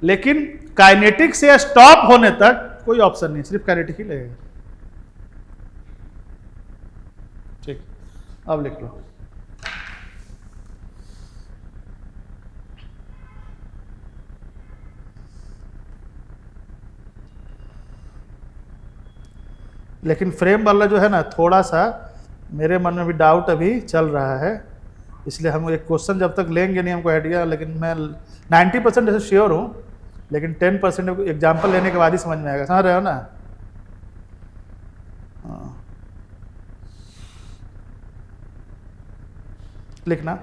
लेकिन काइनेटिक से स्टॉप होने तक कोई ऑप्शन नहीं, सिर्फ काइनेटिक ही लगेगा। ठीक, अब लिख लो। लेकिन फ्रेम वाला जो है ना, थोड़ा सा मेरे मन में भी डाउट अभी चल रहा है, इसलिए हम एक क्वेश्चन जब तक लेंगे नहीं हमको आइडिया। लेकिन मैं 90% ऐसे श्योर हूँ, लेकिन 10% एग्जाम्पल लेने के बाद ही समझ में आएगा, समझ रहे हो ना। हाँ, लिखना,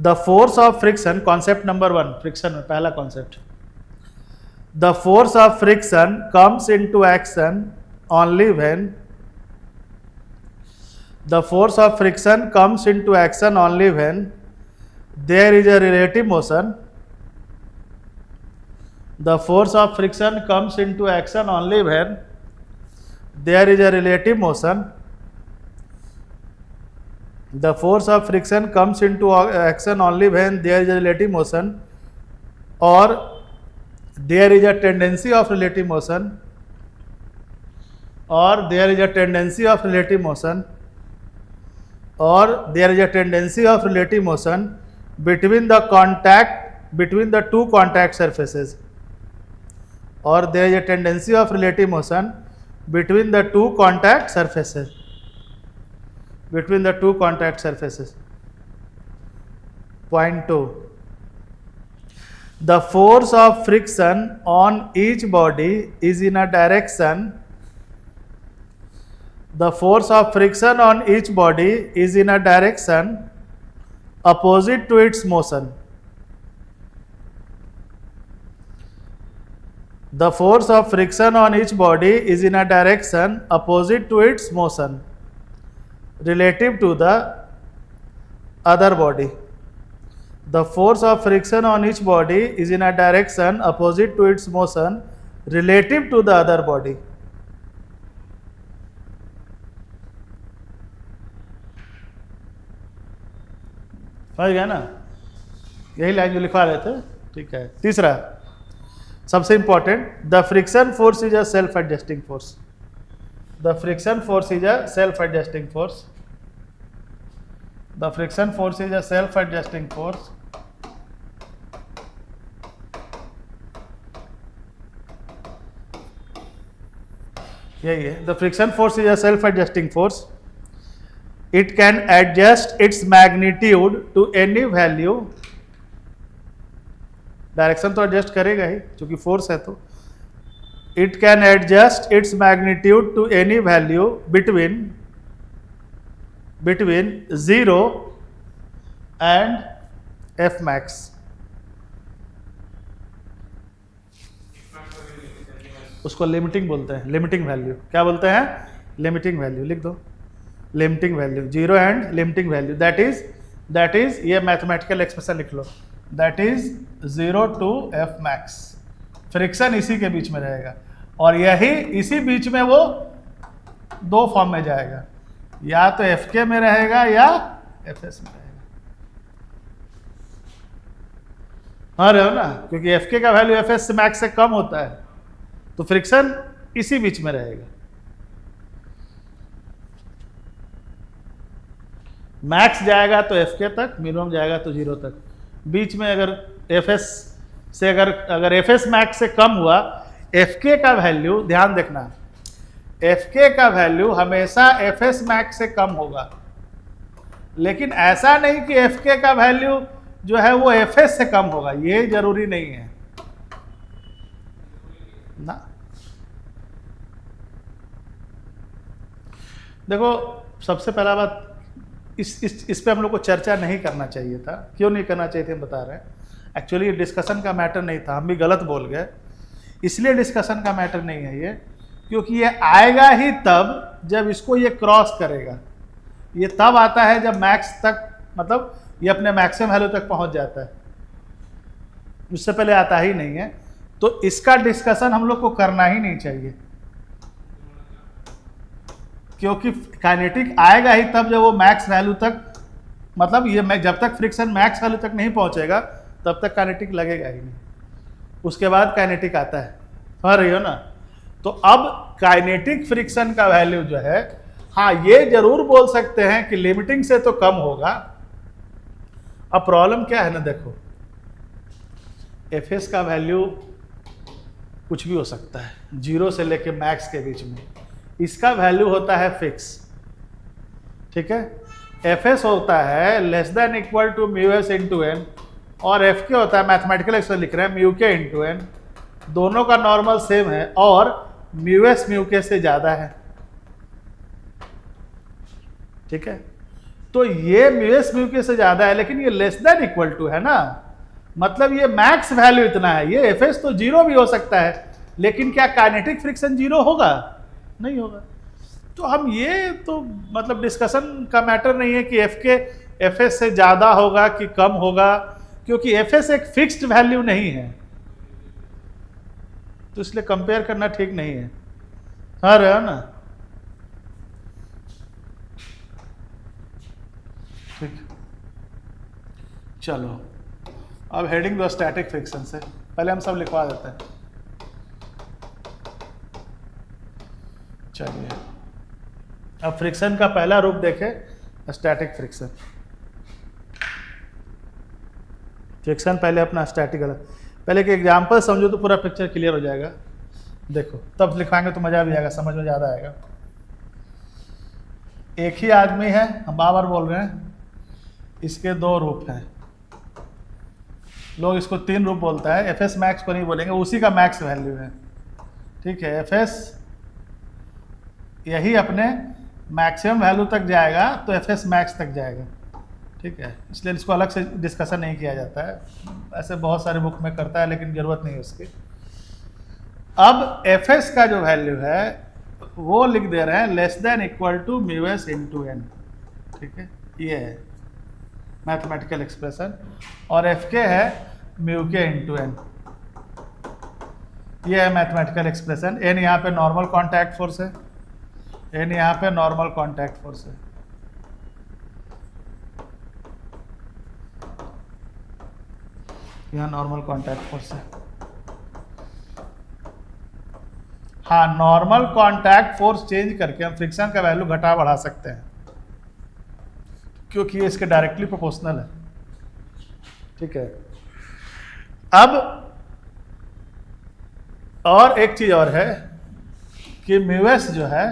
the force of friction, concept number 1 friction में पहला concept, the force of friction comes into action only when, the force of friction comes into action only when there is a relative motion, the force of friction comes into action only when there is a relative motion, the force of friction comes into action only when there is a relative motion, or there is a tendency of relative motion, or there is a tendency of relative motion, or there is a tendency of relative motion between the two contact surfaces, or there is a tendency of relative motion between the two contact surfaces, Point 2, the force of friction on each body is in a direction, the force of friction on each body is in a direction opposite to its motion, the force of friction on each body is in a direction opposite to its motion relative to the other body, the force of friction on each body is in a direction opposite to its motion relative to the other body. समझ गया ना, यही लाइन जो लिखवा रहे थे, ठीक है। तीसरा सबसे important, the friction force is a self adjusting force, the friction force is a self adjusting force, the friction force is a self adjusting force, यही है, the friction force is a self adjusting force, it can adjust its magnitude to any value, direction तो एडजस्ट करेगा ही क्योंकि फोर्स है, तो it can adjust its magnitude to any value between 0 and F max. उसको लिमिटिंग बोलते हैं, लिमिटिंग वैल्यू क्या बोलते हैं, लिमिटिंग वैल्यू, लिख दो limiting value, 0 and limiting value, that is ये मैथमेटिकल एक्सप्रेशन लिख लो, that is 0 to F max, friction इसी के बीच में रहेगा, और यही इसी बीच में वो दो फॉर्म में जाएगा, या तो एफ के में रहेगा या एफ एस में रहेगा, हाँ रहे हो ना, क्योंकि एफ के का वैल्यू एफ एस मैक्स से कम होता है, तो फ्रिक्शन इसी बीच में रहेगा, मैक्स जाएगा तो एफ के तक, मिनिमम जाएगा तो 0 तक, बीच में अगर एफ एस से अगर एफ एस मैक्स से कम हुआ, एफ के का वैल्यू ध्यान देखना, एफ के का वैल्यू हमेशा एफ एस मैक्स से कम होगा, लेकिन ऐसा नहीं कि एफ के का वैल्यू जो है वो एफ एस से कम होगा, ये जरूरी नहीं है ना। देखो सबसे पहला बात, इस पे हम लोग को चर्चा नहीं करना चाहिए था, क्यों नहीं करना चाहिए थे हम बता रहे हैं, एक्चुअली ये डिस्कशन का मैटर नहीं था, हम भी गलत बोल गए, इसलिए डिस्कशन का मैटर नहीं है ये, क्योंकि ये आएगा ही तब जब इसको ये क्रॉस करेगा, ये तब आता है जब मैक्स तक, मतलब ये अपने मैक्सिमम वैल्यू तक पहुंच जाता है, उससे पहले आता ही नहीं है, तो इसका डिस्कशन हम लोग को करना ही नहीं चाहिए, क्योंकि काइनेटिक आएगा ही तब जब वो मैक्स वैल्यू तक, मतलब ये जब तक फ्रिक्शन मैक्स वैल्यू तक नहीं पहुंचेगा तब तक काइनेटिक लगेगा ही नहीं, उसके बाद काइनेटिक आता है, समझ रही हो ना। तो अब काइनेटिक फ्रिक्शन का वैल्यू जो है, हाँ ये जरूर बोल सकते हैं कि लिमिटिंग से तो कम होगा। अब प्रॉब्लम क्या है ना, देखो एफ एस का वैल्यू कुछ भी हो सकता है, 0 से लेके मैक्स के बीच में, इसका वैल्यू होता है फिक्स, ठीक है। एफ एस होता है less than equal to mu S into N, और एफ के होता है, मैथमेटिकल एक्सप्रेशन लिख रहे हैं, म्यू के इंटू एन, दोनों का नॉर्मल सेम है, और म्यू एस म्यू के से ज़्यादा है, ठीक है। तो ये म्यूएस म्यू के से ज्यादा है, लेकिन ये लेस देन इक्वल टू है ना, मतलब ये मैक्स वैल्यू इतना है। ये एफ एस तो जीरो भी हो सकता है, लेकिन क्या काइनेटिक फ्रिक्शन जीरो होगा? नहीं होगा। तो हम ये तो मतलब डिस्कशन का मैटर नहीं है कि एफ के एफ एस से ज्यादा होगा कि कम होगा, क्योंकि एफ एस एक फिक्स्ड वैल्यू नहीं है, तो इसलिए कंपेयर करना ठीक नहीं है। हाँ रहे हो ना? ठीक, चलो अब हेडिंग दो स्टैटिक फ्रिक्शन से, पहले हम सब लिखवा देते हैं। चलिए अब फ्रिक्शन का पहला रूप देखें, स्टैटिक फ्रिक्शन। फ्रिक्शन पहले अपना स्टैटिक अलग, पहले के एग्जाम्पल समझो तो पूरा पिक्चर क्लियर हो जाएगा। देखो तब लिखवाएंगे तो मजा भी आएगा, समझ में ज़्यादा आएगा। एक ही आदमी है, हम बार बोल रहे हैं, इसके दो रूप हैं, लोग इसको तीन रूप बोलता है। एफ एस मैक्स को नहीं बोलेंगे, उसी का मैक्स वैल्यू है, ठीक है। एफ एस यही अपने मैक्सिमम वैल्यू तक जाएगा तो एफ एस मैक्स तक जाएगा, ठीक है। इसलिए इसको अलग से डिस्कशन नहीं किया जाता है, ऐसे बहुत सारे बुक में करता है लेकिन ज़रूरत नहीं है उसकी। अब एफ एस का जो वैल्यू है वो लिख दे रहे हैं less than equal to mu S into N, ठीक है, ये है मैथमेटिकल एक्सप्रेशन। और एफ के है म्यू के इंटू एन, ये है मैथमेटिकल एक्सप्रेशन। एन यहाँ पे नॉर्मल कॉन्टैक्ट फोर्स है, एन यहाँ पे नॉर्मल कॉन्टैक्ट फोर्स है। यहाँ नॉर्मल कॉन्टैक्ट फोर्स है। हाँ, नॉर्मल कॉन्टैक्ट फोर्स चेंज करके हम फ्रिक्शन का वैल्यू घटा बढ़ा सकते हैं, क्योंकि ये इसके डायरेक्टली प्रोपोर्शनल है, ठीक है। अब और एक चीज और है कि म्यू एस जो है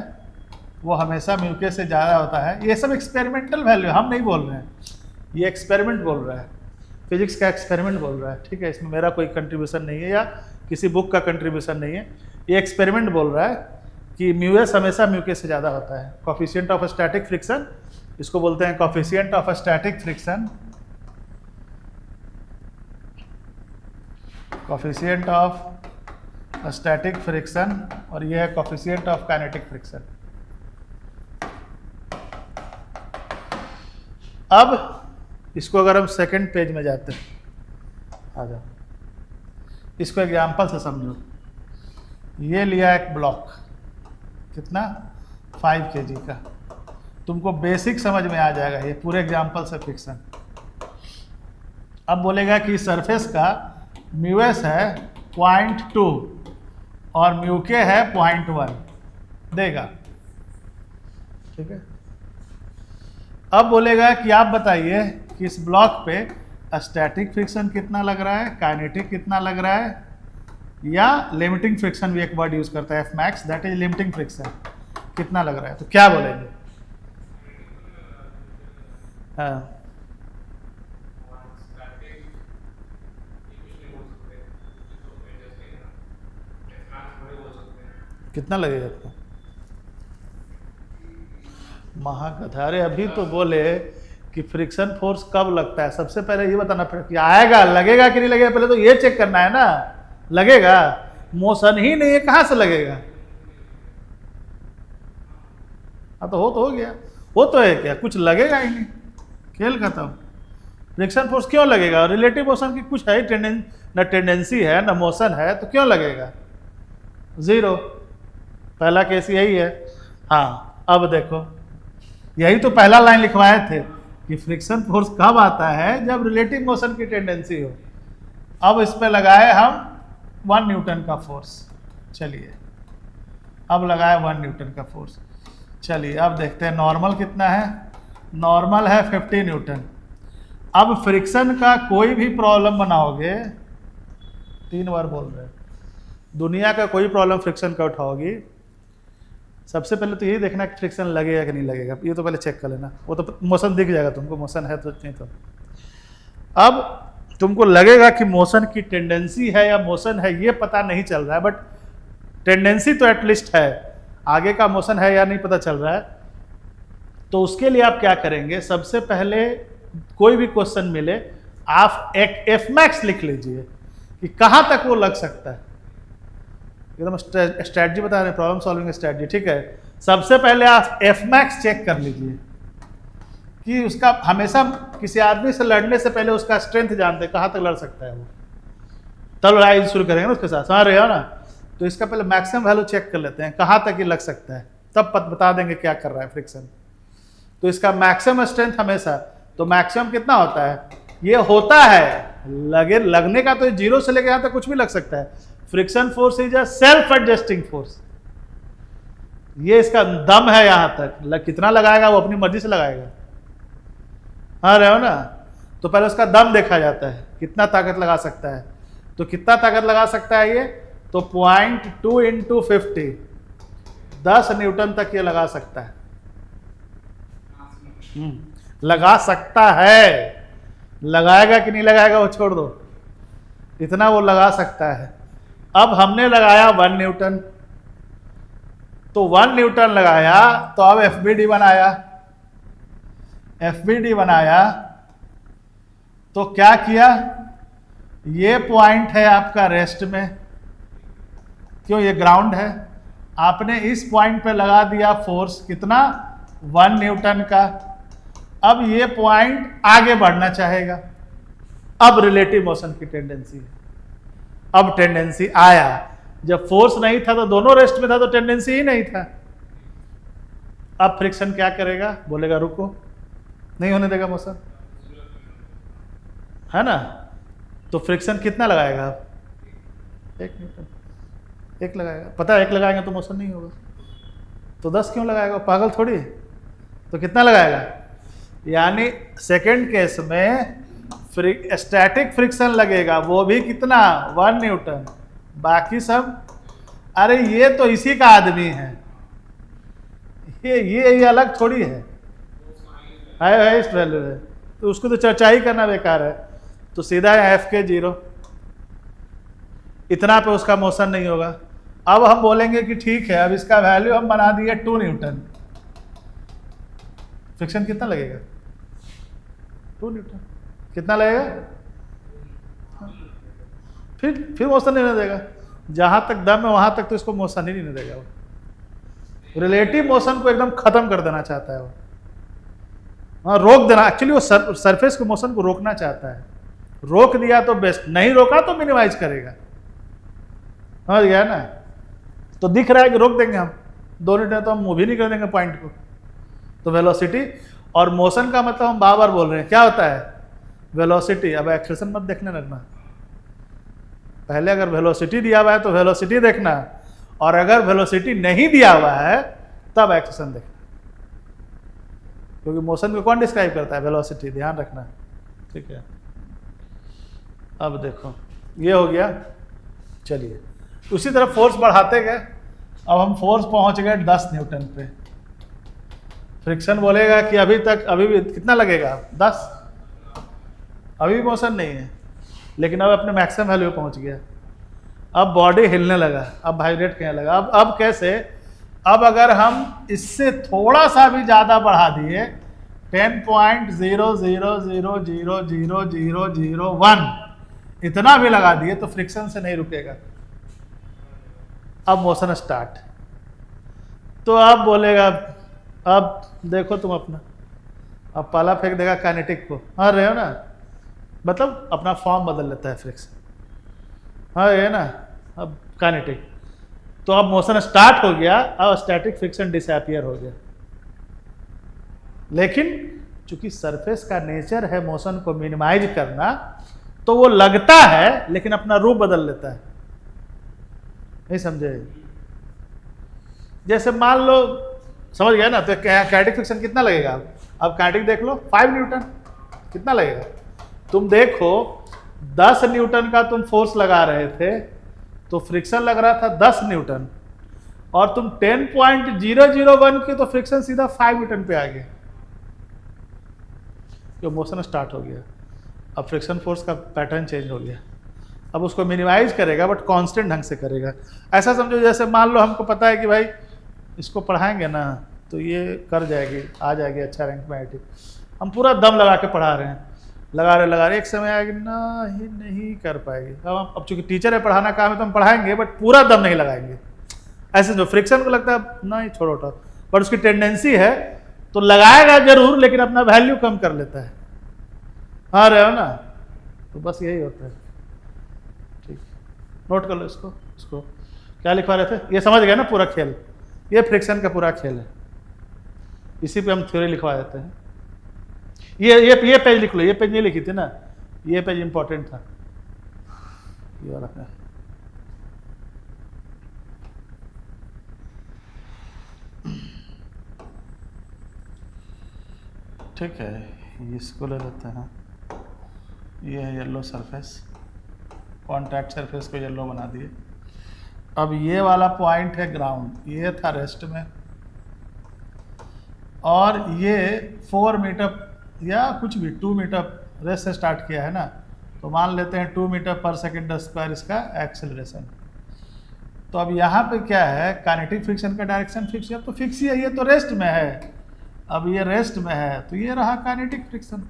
वो हमेशा म्यू के से ज़्यादा होता है। ये सब एक्सपेरिमेंटल वैल्यू, हम नहीं बोल रहे हैं, ये एक्सपेरिमेंट बोल रहा है, फिजिक्स का एक्सपेरिमेंट बोल रहा है, ठीक है। इसमें मेरा कोई कंट्रीब्यूशन नहीं है या किसी बुक का कंट्रीब्यूशन नहीं है, ये एक्सपेरिमेंट बोल रहा है कि म्यू एस हमेशा म्यू के से ज़्यादा होता है। कोफिशिएंट ऑफ स्टैटिक फ्रिक्शन, इसको बोलते हैं coefficient of static friction, coefficient of static friction, और ये है कोफिशिएंट ऑफ काइनेटिक फ्रिक्शन। अब इसको अगर हम सेकंड पेज में जाते हैं, आ जाओ, इसको एग्जाम्पल से समझो। ये लिया एक ब्लॉक, कितना 5 kg का, तुमको बेसिक समझ में आ जाएगा ये पूरे एग्जाम्पल से फ्रिक्शन। अब बोलेगा कि सरफेस का म्यू एस है 0.2 और म्यू के है 0.1 देगा, ठीक है। अब बोलेगा कि आप बताइए कि इस ब्लॉक पे स्टैटिक फ्रिक्शन कितना लग रहा है, काइनेटिक कितना लग रहा है, या लिमिटिंग फ्रिक्शन भी एक वर्ड यूज करता है F max, that is limiting friction, कितना लग रहा है। तो क्या बोलेंगे? हाँ, कितना लगेगा आपको? महागधारे अभी तो बोले कि फ्रिक्शन फोर्स कब लगता है। सबसे पहले ये बताना पड़ेगा कि आएगा, लगेगा कि नहीं लगेगा, पहले तो ये चेक करना है ना। लगेगा, मोशन ही नहीं है, कहां से लगेगा? हाँ, तो हो गया, वो तो है क्या, कुछ लगेगा ही नहीं, खेल खत्म। फ्रिक्शन फोर्स क्यों लगेगा? रिलेटिव मोशन की कुछ है, न टेंडेंसी है न मोशन है, तो क्यों लगेगा? जीरो, पहला केस यही है। हाँ, अब देखो, यही तो पहला लाइन लिखवाए थे कि फ्रिक्शन फोर्स कब आता है, जब रिलेटिव मोशन की टेंडेंसी हो। अब इस पे लगाए हम 1 न्यूटन का फोर्स, चलिए अब लगाए 1 न्यूटन का फोर्स। चलिए अब देखते हैं नॉर्मल कितना है, नॉर्मल है 50 न्यूटन। अब फ्रिक्शन का कोई भी प्रॉब्लम बनाओगे, 3 बार बोल रहे हैं, दुनिया का कोई प्रॉब्लम फ्रिक्शन का उठाओगी, सबसे पहले तो यही देखना कि फ्रिक्शन लगेगा कि नहीं लगेगा, ये तो पहले चेक कर लेना। वो तो मोशन दिख जाएगा तुमको, मोशन है तो नहीं। तो अब तुमको लगेगा कि मोशन की टेंडेंसी है या मोशन है, ये पता नहीं चल रहा है, बट टेंडेंसी तो एटलीस्ट है, आगे का मोशन है या नहीं पता चल रहा है। तो उसके लिए आप क्या करेंगे, सबसे पहले कोई भी क्वेश्चन मिले आप एक एफ मैक्स लिख लीजिए कि कहाँ तक वो लग सकता है। एकदम स्ट्रैटेजी बता रहे हैं, प्रॉब्लम सॉल्विंग स्ट्रैटेजी, ठीक है। सबसे पहले आप एफ मैक्स चेक कर लीजिए कि उसका, हमेशा किसी आदमी से लड़ने से पहले उसका स्ट्रेंथ जानते हैं, कहाँ तक लड़ सकता है वो, तब लड़ाई शुरू करेंगे ना उसके साथ, समझ रहे हो ना। तो इसका पहले मैक्सिमम वैल्यू चेक कर लेते हैं, कहाँ तक ये लग सकता है, तब बता देंगे क्या कर रहा है फ्रिक्शन। तो इसका मैक्सिमम स्ट्रेंथ हमेशा, तो मैक्सिमम कितना होता है, ये होता है लगने का, तो जीरो से लेकर यहाँ तक कुछ भी लग सकता है। Friction force is a self adjusting force, ये इसका दम है यहाँ तक, कितना लगाएगा वो अपनी मर्जी से लगाएगा, हाँ रहे हो ना। तो पहले उसका दम देखा जाता है, कितना ताकत लगा सकता है। तो कितना ताकत लगा सकता है ये, तो 0.2 × 50, 10 न्यूटन तक ये लगा सकता है। लगा सकता है, लगाएगा कि नहीं लगाएगा वो छोड़ दो, इतना वो लगा सकता है। अब हमने लगाया 1 न्यूटन, तो 1 न्यूटन लगाया, तो अब एफबीडी बनाया, एफबीडी बनाया तो क्या किया, ये पॉइंट है आपका रेस्ट में, क्यों, ये ग्राउंड है, आपने इस पॉइंट पे लगा दिया फोर्स कितना, 1 न्यूटन का। अब ये पॉइंट आगे बढ़ना चाहेगा, अब रिलेटिव मोशन की टेंडेंसी है, अब टेंडेंसी आया, जब फोर्स नहीं था तो दोनों रेस्ट में था, तो टेंडेंसी ही नहीं था। अब फ्रिक्शन क्या करेगा, बोलेगा रुको, नहीं होने देगा मोशन, है ना। तो फ्रिक्शन कितना लगाएगा आप, 1 न्यूटन, 1 लगाएगा, पता है 1 लगाएंगे तो मोशन नहीं होगा, तो 10 क्यों लगाएगा, पागल थोड़ी। तो कितना लगाएगा, यानी सेकंड केस में स्टैटिक फ्रिक्शन लगेगा, वो भी कितना, 1 न्यूटन, बाकी सब, अरे ये तो इसी का आदमी है, ये अलग थोड़ी है हाईएस्ट वैल्यू है, तो उसको तो चर्चा ही करना बेकार है। तो सीधा है एफ के 0, इतना पे उसका मोशन नहीं होगा। अब हम बोलेंगे कि ठीक है, अब इसका वैल्यू हम बना दिए 2 न्यूटन, फ्रिक्शन कितना लगेगा, 2 न्यूटन, कितना लगेगा, फिर मोशन नहीं देगा, जहां तक दम है वहां तक तो इसको मोशन ही नहीं देगा। वो रिलेटिव मोशन को एकदम खत्म कर देना चाहता है वो, हाँ रोक देना, एक्चुअली वो सरफेस के मोशन को रोकना चाहता है, रोक दिया तो बेस्ट, नहीं रोका तो मिनिमाइज करेगा, समझ गया ना। तो दिख रहा है कि रोक देंगे हम 2 न्यूटन, तो हम मूव ही नहीं कर देंगे पॉइंट को। तो वेलोसिटी और मोशन का मतलब हम बार बार बोल रहे हैं, क्या होता है, वेलोसिटी। अब एक्सेलेरेशन मत देखने लगना, पहले अगर वेलोसिटी दिया हुआ है तो वेलोसिटी देखना, और अगर वेलोसिटी नहीं दिया हुआ है तब एक्सेलेरेशन देखना, क्योंकि मोशन को कौन डिस्क्राइब करता है, वेलोसिटी, ध्यान रखना, ठीक है। अब देखो ये हो गया, चलिए उसी तरह फोर्स बढ़ाते गए, अब हम फोर्स पहुंच गए 10 न्यूटन पे। फ्रिक्शन बोलेगा कि अभी भी कितना लगेगा, 10, अभी भी मोशन नहीं है, लेकिन अब अपने मैक्सिमम वैल्यू पहुंच गया। अब बॉडी हिलने लगा, अब वाइब्रेट करने लगा। अब कैसे, अब अगर हम इससे थोड़ा सा भी ज़्यादा बढ़ा दिए, 10.00000001 इतना भी लगा दिए तो फ्रिक्शन से नहीं रुकेगा। अब मोशन स्टार्ट, तो अब बोलेगा, अब देखो तुम अपना, अब पाला फेंक देगा काइनेटिक को, हाँ रहे हो ना, मतलब अपना फॉर्म बदल लेता है फ्रिक्शन, हाँ ये ना, अब काइनेटिक। तो अब मोशन स्टार्ट हो गया, अब स्टैटिक फ्रिक्शन डिसअपीयर हो गया। लेकिन चूंकि सरफेस का नेचर है मोशन को मिनिमाइज करना, तो वो लगता है लेकिन अपना रूप बदल लेता है, नहीं समझे। जैसे मान लो, समझ गया ना, तो काइनेटिक फ्रिक्शन कितना लगेगा, अब काइनेटिक देख लो, 5 न्यूटन कितना लगेगा। तुम देखो 10 न्यूटन का तुम फोर्स लगा रहे थे, तो फ्रिक्शन लग रहा था 10 न्यूटन, और तुम 10.001 की, तो फ्रिक्शन सीधा 5 न्यूटन पे आ गया, तो मोशन स्टार्ट हो गया। अब फ्रिक्शन फोर्स का पैटर्न चेंज हो गया, अब उसको मिनिमाइज करेगा बट कांस्टेंट ढंग से करेगा। ऐसा समझो जैसे मान लो हमको पता है कि भाई इसको पढ़ाएंगे ना, तो ये कर जाएगी, आ जाएगी अच्छा रैंक में आईआईटी। हम पूरा दम लगा के पढ़ा रहे हैं, लगा रहे एक समय आएगी ना ही नहीं कर पाएगी। अब चूंकि टीचर है, पढ़ाना काम है तो हम पढ़ाएंगे, बट पूरा दम नहीं लगाएंगे। ऐसे जो फ्रिक्शन को लगता है ना ही छोड़ो उठा, बट उसकी टेंडेंसी है तो लगाएगा जरूर, लेकिन अपना वैल्यू कम कर लेता है। हाँ रहे हो ना, तो बस यही होता है। ठीक, नोट कर लो इसको क्या लिखवा रहे थे, ये समझ गए ना पूरा खेल, ये फ्रिक्शन का पूरा खेल है। इसी पे हम थ्योरी लिखवा देते हैं। ये पेज लिख लो, ये पेज नहीं लिखी थी ना, ये पेज इंपॉर्टेंट था, ये वाला है। ठीक है, इसको ले लेते हैं। ये है येलो सरफेस, कॉन्टैक्ट सरफेस को येलो बना दिए। अब ये वाला पॉइंट है ग्राउंड, ये था रेस्ट में, और ये 4 मीटर या कुछ भी 2 मीटर रेस्ट से स्टार्ट किया है ना, तो मान लेते हैं 2 मीटर पर सेकेंड स्क्वायर इसका एक्सेलरेशन। तो अब यहाँ पे क्या है, काइनेटिक फ्रिक्शन का डायरेक्शन फिक्स है, तो फिक्स ही है, ये तो रेस्ट में है। अब ये रेस्ट में है तो ये रहा काइनेटिक फ्रिक्शन।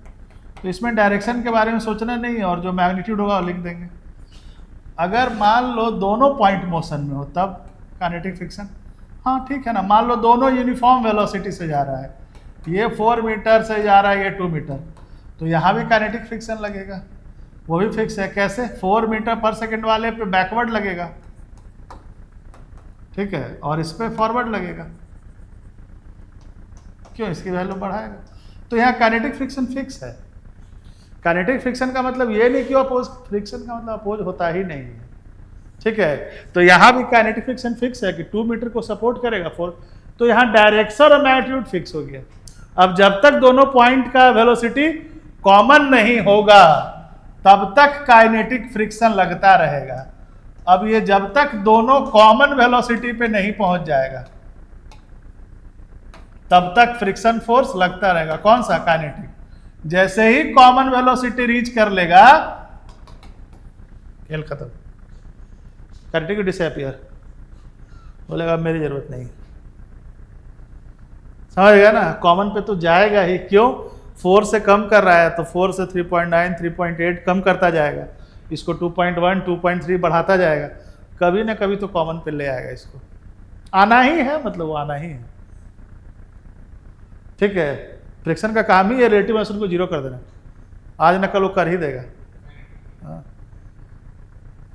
तो इसमें डायरेक्शन के बारे में सोचना नहीं है, और जो मैग्नीट्यूड होगा वो लिख देंगे। अगर मान लो दोनों पॉइंट मोशन में हो तब काइनेटिक फ्रिक्शन, हाँ ठीक है ना, मान लो दोनों यूनिफॉर्म वेलोसिटी से जा रहा है, ये 4 मीटर से जा रहा है, ये 2 मीटर, तो यहाँ भी काइनेटिक फ्रिक्शन लगेगा। वो भी फिक्स है, कैसे, 4 मीटर पर सेकेंड वाले पे बैकवर्ड लगेगा, ठीक है, और इस पे फॉरवर्ड लगेगा। क्यों, इसकी वैल्यू बढ़ाएगा। तो यहाँ काइनेटिक फ्रिक्शन फिक्स है। काइनेटिक फ्रिक्शन का मतलब ये नहीं कि अपोज, फ्रिक्शन का मतलब अपोज होता ही नहीं है, ठीक है। तो यहाँ भी काइनेटिक फ्रिक्शन फिक्स है कि 2 मीटर को सपोर्ट करेगा 4, तो यहाँ डायरेक्शन और मैग्नीट्यूड फिक्स हो गया। अब जब तक दोनों पॉइंट का वेलोसिटी कॉमन नहीं होगा तब तक काइनेटिक फ्रिक्शन लगता रहेगा। अब ये जब तक दोनों कॉमन वेलोसिटी पे नहीं पहुंच जाएगा तब तक फ्रिक्शन फोर्स लगता रहेगा। कौन सा, काइनेटिक। जैसे ही कॉमन वेलोसिटी रीच कर लेगा, खेल खत्म, काइनेटिक डिसअपियर, बोलेगा मेरी जरूरत नहीं। समझ गया ना, कॉमन पे तो जाएगा ही, क्यों, 4 से कम कर रहा है तो 4 से 3.9 3.8 कम करता जाएगा, इसको 2.1 2.3 बढ़ाता जाएगा, कभी ना कभी तो कॉमन पे ले आएगा। इसको आना ही है, मतलब वो आना ही है, ठीक है। फ्रिक्शन का काम ही है रिलेटिव मोशन को जीरो कर देना, आज न कल वो कर ही देगा।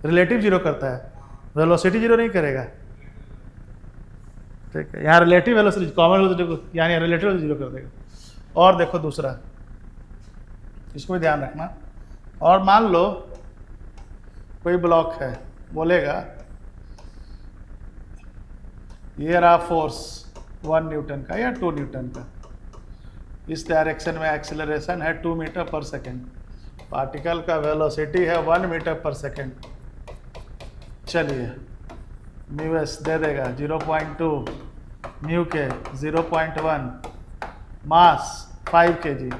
रिलेटिव जीरो करता है, वेलोसिटी जीरो नहीं करेगा, ठीक है। यहाँ रिलेटिव वेलोसिटी, कॉमन वेलोसिटी को यानी रिलेटिव वेलोसिटी जीरो कर देगा। और देखो दूसरा, इसको भी ध्यान रखना। और मान लो कोई ब्लॉक है, बोलेगा ये रहा फोर्स 1 न्यूटन का या 2 न्यूटन का, इस डायरेक्शन में एक्सेलरेशन है 2 मीटर पर सेकेंड, पार्टिकल का वेलोसिटी है 1 मीटर पर सेकेंड। चलिए म्यू एस दे देगा 0.2, म्यू के 0.1, मास 5 kg।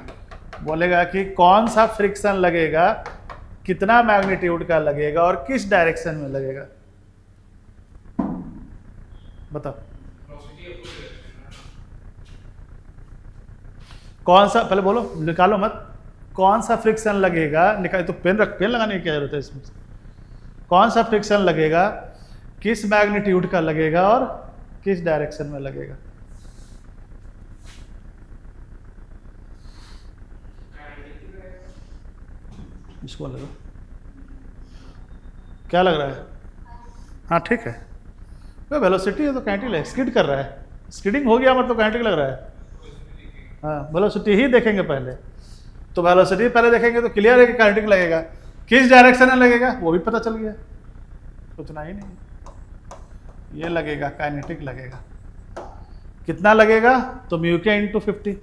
बोलेगा कि कौन सा फ्रिक्शन लगेगा, कितना मैग्नीट्यूड का लगेगा और किस डायरेक्शन में लगेगा, बताओ। कौन सा, पहले बोलो, निकालो मत, कौन सा फ्रिक्शन लगेगा, निकाल तो पेन रख, पेन लगाने की क्या जरूरत है इसमें। कौन सा फ्रिक्शन लगेगा, किस मैग्नीट्यूड का लगेगा और किस डायरेक्शन में लगेगा। इसको लगा, क्या लग रहा है, हाँ ठीक है, तो वेलोसिटी है तो काइनेटिक है, स्किड कर रहा है, स्किडिंग हो गया मतलब काइनेटिक लग रहा है। हाँ, वेलोसिटी ही देखेंगे पहले, तो वेलोसिटी पहले देखेंगे तो क्लियर है कि काइनेटिक लगेगा, किस डायरेक्शन में लगेगा वो भी पता चल गया, सोचना ही नहीं। ये लगेगा, काइनेटिक लगेगा, कितना लगेगा, तो म्यू के इंटू 50,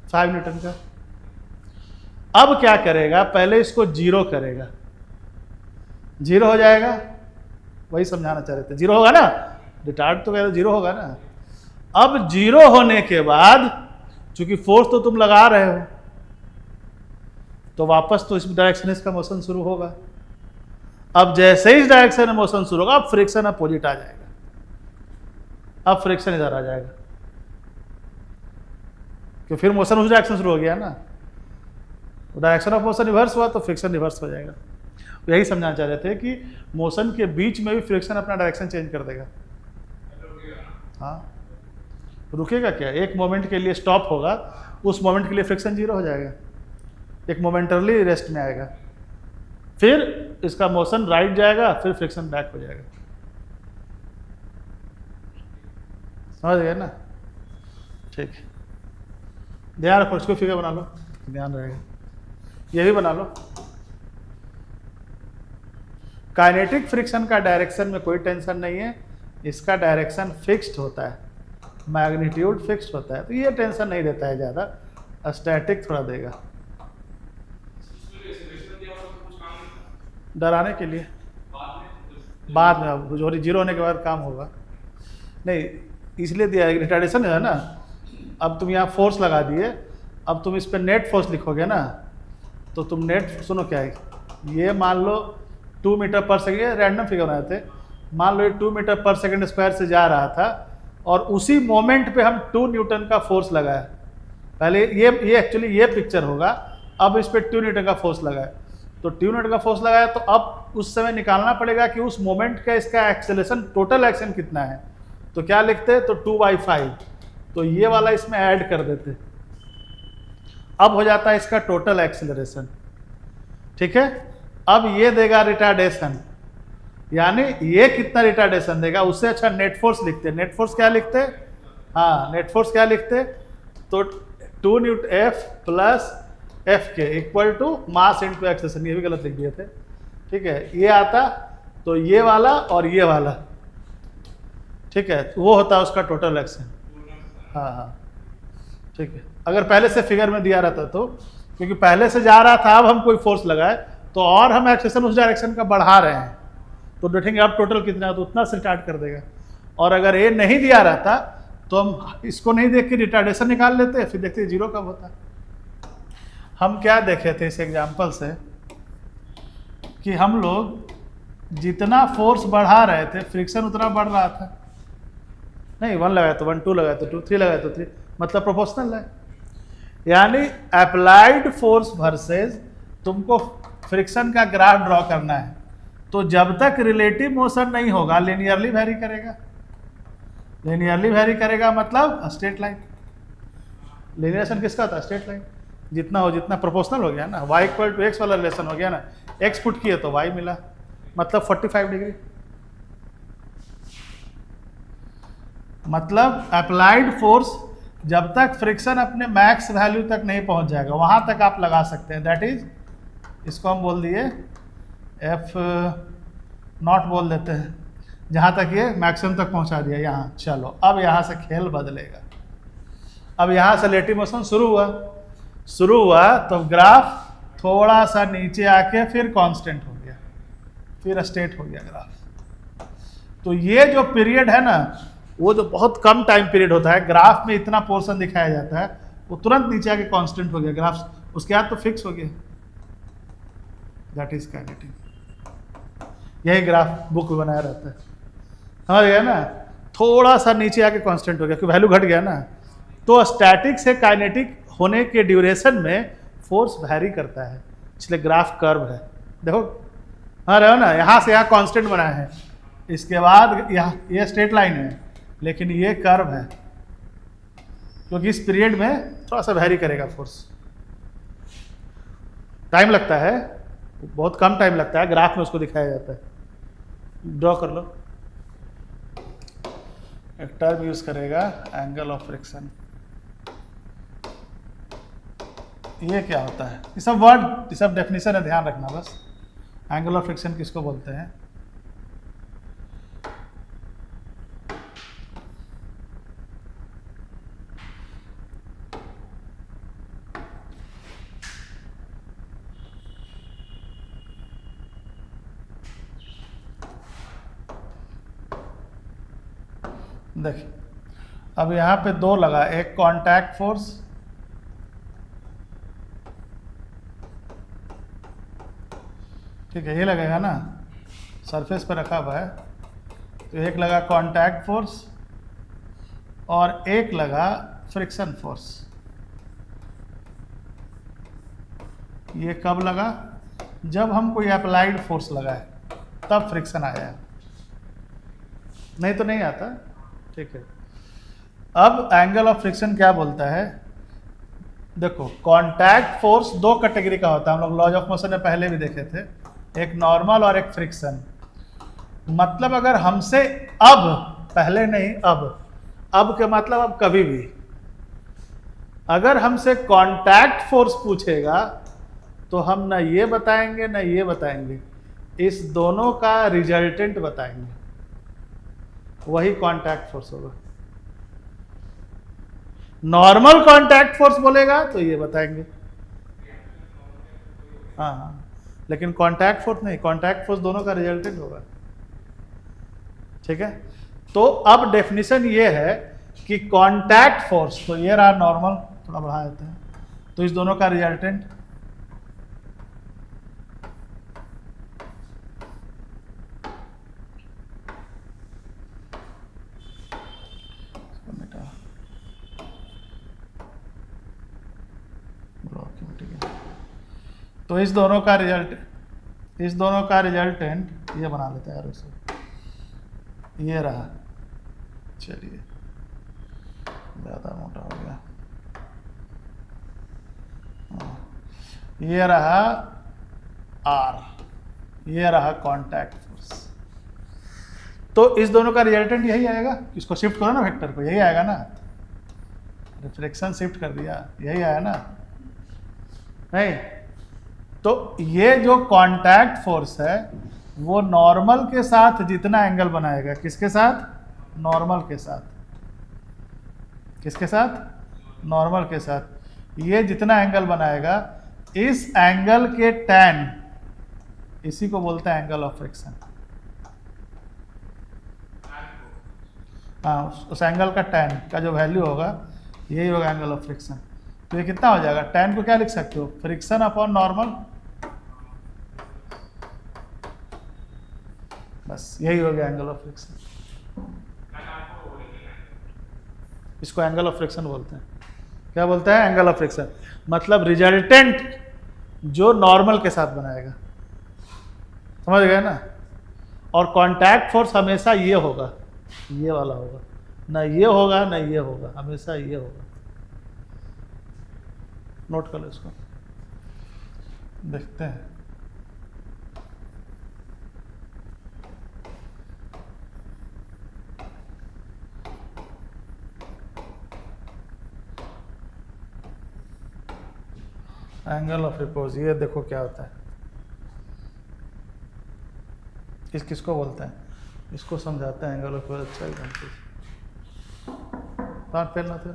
5 न्यूटन का। अब क्या करेगा, पहले इसको जीरो करेगा, जीरो हो जाएगा, वही समझाना चाह रहे थे, जीरो होगा ना, रिटार्ड तो कहते जीरो होगा ना। अब जीरो होने के बाद चूंकि फोर्स तो तुम लगा रहे हो, तो वापस तो इस डायरेक्शन इसका मोशन शुरू होगा। अब जैसे ही इस डायरेक्शन में मोशन शुरू होगा, अब फ्रिक्शन अपोजिट आ जाएगा, अब फ्रिक्शन इधर आ जाएगा, कि फिर मोशन उस डायरेक्शन शुरू हो गया ना, डायरेक्शन ऑफ मोशन रिवर्स हुआ तो फ्रिक्शन रिवर्स हो जाएगा। यही समझाना चाह रहे थे कि मोशन के बीच में भी फ्रिक्शन अपना डायरेक्शन चेंज कर देगा। हाँ, रुकेगा क्या, एक मोमेंट के लिए स्टॉप होगा, उस मोमेंट के लिए फ्रिक्शन जीरो हो जाएगा, एक मोमेंटरली रेस्ट में आएगा, फिर इसका मोशन राइट जाएगा, फिर फ्रिक्शन बैक हो जाएगा। समझ गए ना? ठीक है, ध्यान रखो, इसको फिगर बना लो, ध्यान रहेगा। ये भी बना लो। काइनेटिक फ्रिक्शन का डायरेक्शन में कोई टेंशन नहीं है, इसका डायरेक्शन फिक्स्ड होता है, मैग्नीट्यूड फिक्स्ड होता है, तो ये टेंशन नहीं देता है ज़्यादा, स्टैटिक थोड़ा देगा डराने के लिए। बाद में अब जीरो होने के बाद काम होगा नहीं, इसलिए दिया है रिटार्डेशन है ना। अब तुम यहाँ फोर्स लगा दिए, अब तुम इस पर नेट फोर्स लिखोगे ना, तो तुम नेट, सुनो क्या है, ये मान लो 2 मीटर पर सेकेंड, रैंडम फिगर बनाए थे, मान लो ये 2 मीटर पर सेकेंड स्क्वायर से जा रहा था और उसी मोमेंट पे हम 2 न्यूटन का फोर्स लगाया। पहले ये एक्चुअली ये पिक्चर होगा, अब इस पर 2 न्यूटन का फोर्स लगाया, तो 2 न्यूटन का फोर्स लगाया, तो अब उस समय निकालना पड़ेगा कि उस मोमेंट का इसका एक्सेलरेशन, टोटल एक्शन कितना है। तो क्या लिखते हैं, तो 2/5, तो ये वाला इसमें ऐड कर देते, अब हो जाता है इसका टोटल एक्सेलरेशन। ठीक है, अब ये देगा रिटार्डेशन, यानी ये कितना रिटार्डेशन देगा, उससे अच्छा नेट फोर्स लिखते। नेट फोर्स क्या लिखते, हाँ नेट फोर्स क्या लिखते, तो 2 newton F plus F K equal to mass into acceleration, ये भी गलत लिख दिए थे। ठीक है, ये आता तो ये वाला और ये वाला, ठीक है, वो होता है उसका टोटल एक्शन। हाँ हाँ ठीक है, अगर पहले से फिगर में दिया रहता तो, क्योंकि पहले से जा रहा था, अब हम कोई फोर्स लगाए तो और हम एक्सेलरेशन उस डायरेक्शन का बढ़ा रहे हैं, तो देखेंगे अब टोटल कितना है, तो उतना से स्टार्ट कर देगा। और अगर ये नहीं दिया रहता तो हम इसको नहीं देख के रिटार्डेशन निकाल लेते, फिर देखते जीरो कब होता। हम क्या देखे थे इस एग्जाम्पल से कि हम लोग जितना फोर्स बढ़ा रहे थे फ्रिक्शन उतना बढ़ रहा था। नहीं 1 लगाया तो 1, 2 लगाया तो 2, 3 लगाया तो 3, मतलब प्रोपोर्शनल है। यानी अप्लाइड फोर्स वर्सेस तुमको फ्रिक्शन का ग्राफ ड्रॉ करना है, तो जब तक रिलेटिव मोशन नहीं होगा लिनियरली वेरी करेगा। लिनियरली वेरी करेगा मतलब स्ट्रेट लाइन। लिनियरेशन किसका होता है, स्ट्रेट लाइन। जितना हो जितना प्रोपोर्शनल हो गया ना, y इक्वल टू एक्स वाला रिलेशन हो गया ना, x पुट किए तो y मिला, मतलब 45 डिग्री। मतलब अप्लाइड फोर्स जब तक फ्रिक्शन अपने मैक्स वैल्यू तक नहीं पहुंच जाएगा वहां तक आप लगा सकते हैं, दैट इज, इसको हम बोल दिए F0 बोल देते हैं, जहां तक ये मैक्सिमम तक पहुंचा दिया यहाँ। चलो अब यहाँ से खेल बदलेगा, अब यहाँ से रिलेटिव मोशन शुरू हुआ तो ग्राफ थोड़ा सा नीचे आके फिर कांस्टेंट हो गया, फिर स्ट्रेट हो गया ग्राफ। तो ये जो पीरियड है ना, वो जो बहुत कम टाइम पीरियड होता है, ग्राफ में इतना पोर्शन दिखाया जाता है, वो तुरंत नीचे आके कांस्टेंट हो गया ग्राफ, उसके बाद तो फिक्स हो गया, दैट इज काइनेटिक। यही ग्राफ बुक में बनाया रहता है, समझ गया ना। थोड़ा सा नीचे आके कांस्टेंट हो गया क्योंकि वैल्यू घट गया ना। तो स्टैटिक से काइनेटिक होने के ड्यूरेशन में फोर्स वैरी करता है, इसलिए ग्राफ कर्व है। देखो हाँ रहो ना, यहाँ से यहाँ कांस्टेंट बना है, इसके बाद यहाँ ये स्ट्रेट लाइन है, लेकिन ये कर्व है क्योंकि इस पीरियड में थोड़ा सा वैरी करेगा फोर्स। टाइम लगता है, बहुत कम टाइम लगता है, ग्राफ में उसको दिखाया जाता है। ड्रॉ कर लो, एक टर्म यूज करेगा एंगल ऑफ फ्रिक्शन। ये क्या होता है, ये सब वर्ड, ये सब डेफिनेशन है, ध्यान रखना बस। एंगल ऑफ फ्रिक्शन किसको बोलते हैं, देखिए अब यहाँ पे 2 लगा, एक कांटेक्ट फोर्स, ठीक है, ये लगेगा ना, सरफेस पे रखा हुआ है, तो एक लगा कांटेक्ट फोर्स और एक लगा फ्रिक्शन फोर्स। ये कब लगा? जब हम कोई अप्लाइड फोर्स लगाए तब फ्रिक्शन आया है, नहीं तो नहीं आता। ठीक है, अब एंगल ऑफ फ्रिक्शन क्या बोलता है? देखो, कांटेक्ट फोर्स दो कैटेगरी का होता है, हम लोग लॉज ऑफ मोशन में पहले भी देखे थे, एक नॉर्मल और एक फ्रिक्शन। मतलब अगर हमसे अब, पहले नहीं अब के मतलब अब कभी भी, अगर हमसे कांटेक्ट फोर्स पूछेगा तो हम ना ये बताएंगे ना ये बताएंगे, इस दोनों का रिजल्टेंट बताएंगे, वही कांटेक्ट फोर्स होगा। नॉर्मल कांटेक्ट फोर्स बोलेगा तो ये बताएंगे, हाँ, लेकिन कांटेक्ट फोर्स नहीं, कांटेक्ट फोर्स दोनों का रिजल्टेंट होगा। ठीक है, तो अब डेफिनेशन ये है कि कांटेक्ट फोर्स, तो ये रहा नॉर्मल, थोड़ा बढ़ा देते हैं, तो इस दोनों का रिजल्टेंट तो इस दोनों का रिजल्टेंट ये बना लेते हैं यार उसे, ये रहा, चलिए ज़्यादा मोटा हो गया, ये रहा आर, ये रहा कांटेक्ट फोर्स। तो इस दोनों का रिजल्टेंट यही आएगा, इसको शिफ्ट करो ना वेक्टर को, यही आएगा ना, रिफ्लेक्शन शिफ्ट कर दिया, यही आया ना, नहीं? तो ये जो कांटेक्ट फोर्स है वो नॉर्मल के साथ जितना एंगल बनाएगा, किसके साथ? नॉर्मल के साथ। किसके साथ? नॉर्मल के साथ। ये जितना एंगल बनाएगा, इस एंगल के tan, इसी को बोलते हैं एंगल ऑफ फ्रिक्शन। हाँ, उस एंगल का tan का जो वैल्यू होगा यही होगा एंगल ऑफ फ्रिक्शन। तो ये कितना हो जाएगा? tan को क्या लिख सकते हो? फ्रिक्शन अपॉन नॉर्मल, बस यही हो गया एंगल ऑफ फ्रिक्शन। इसको एंगल ऑफ फ्रिक्शन बोलते हैं। क्या बोलते हैं? Angle of friction. मतलब रिजल्टेंट जो नॉर्मल के साथ बनाएगा, समझ गए ना? और कांटेक्ट फोर्स हमेशा ये होगा, ये वाला होगा, ना ये होगा ना ये होगा, हमेशा ये होगा। नोट कर लो इसको, देखते हैं। एंगल ऑफ रिपोज, ये देखो क्या होता है, किसको बोलते हैं? इसको समझाते हैं एंगल ऑफ रिपोज अच्छा एकदम से। पहनना था,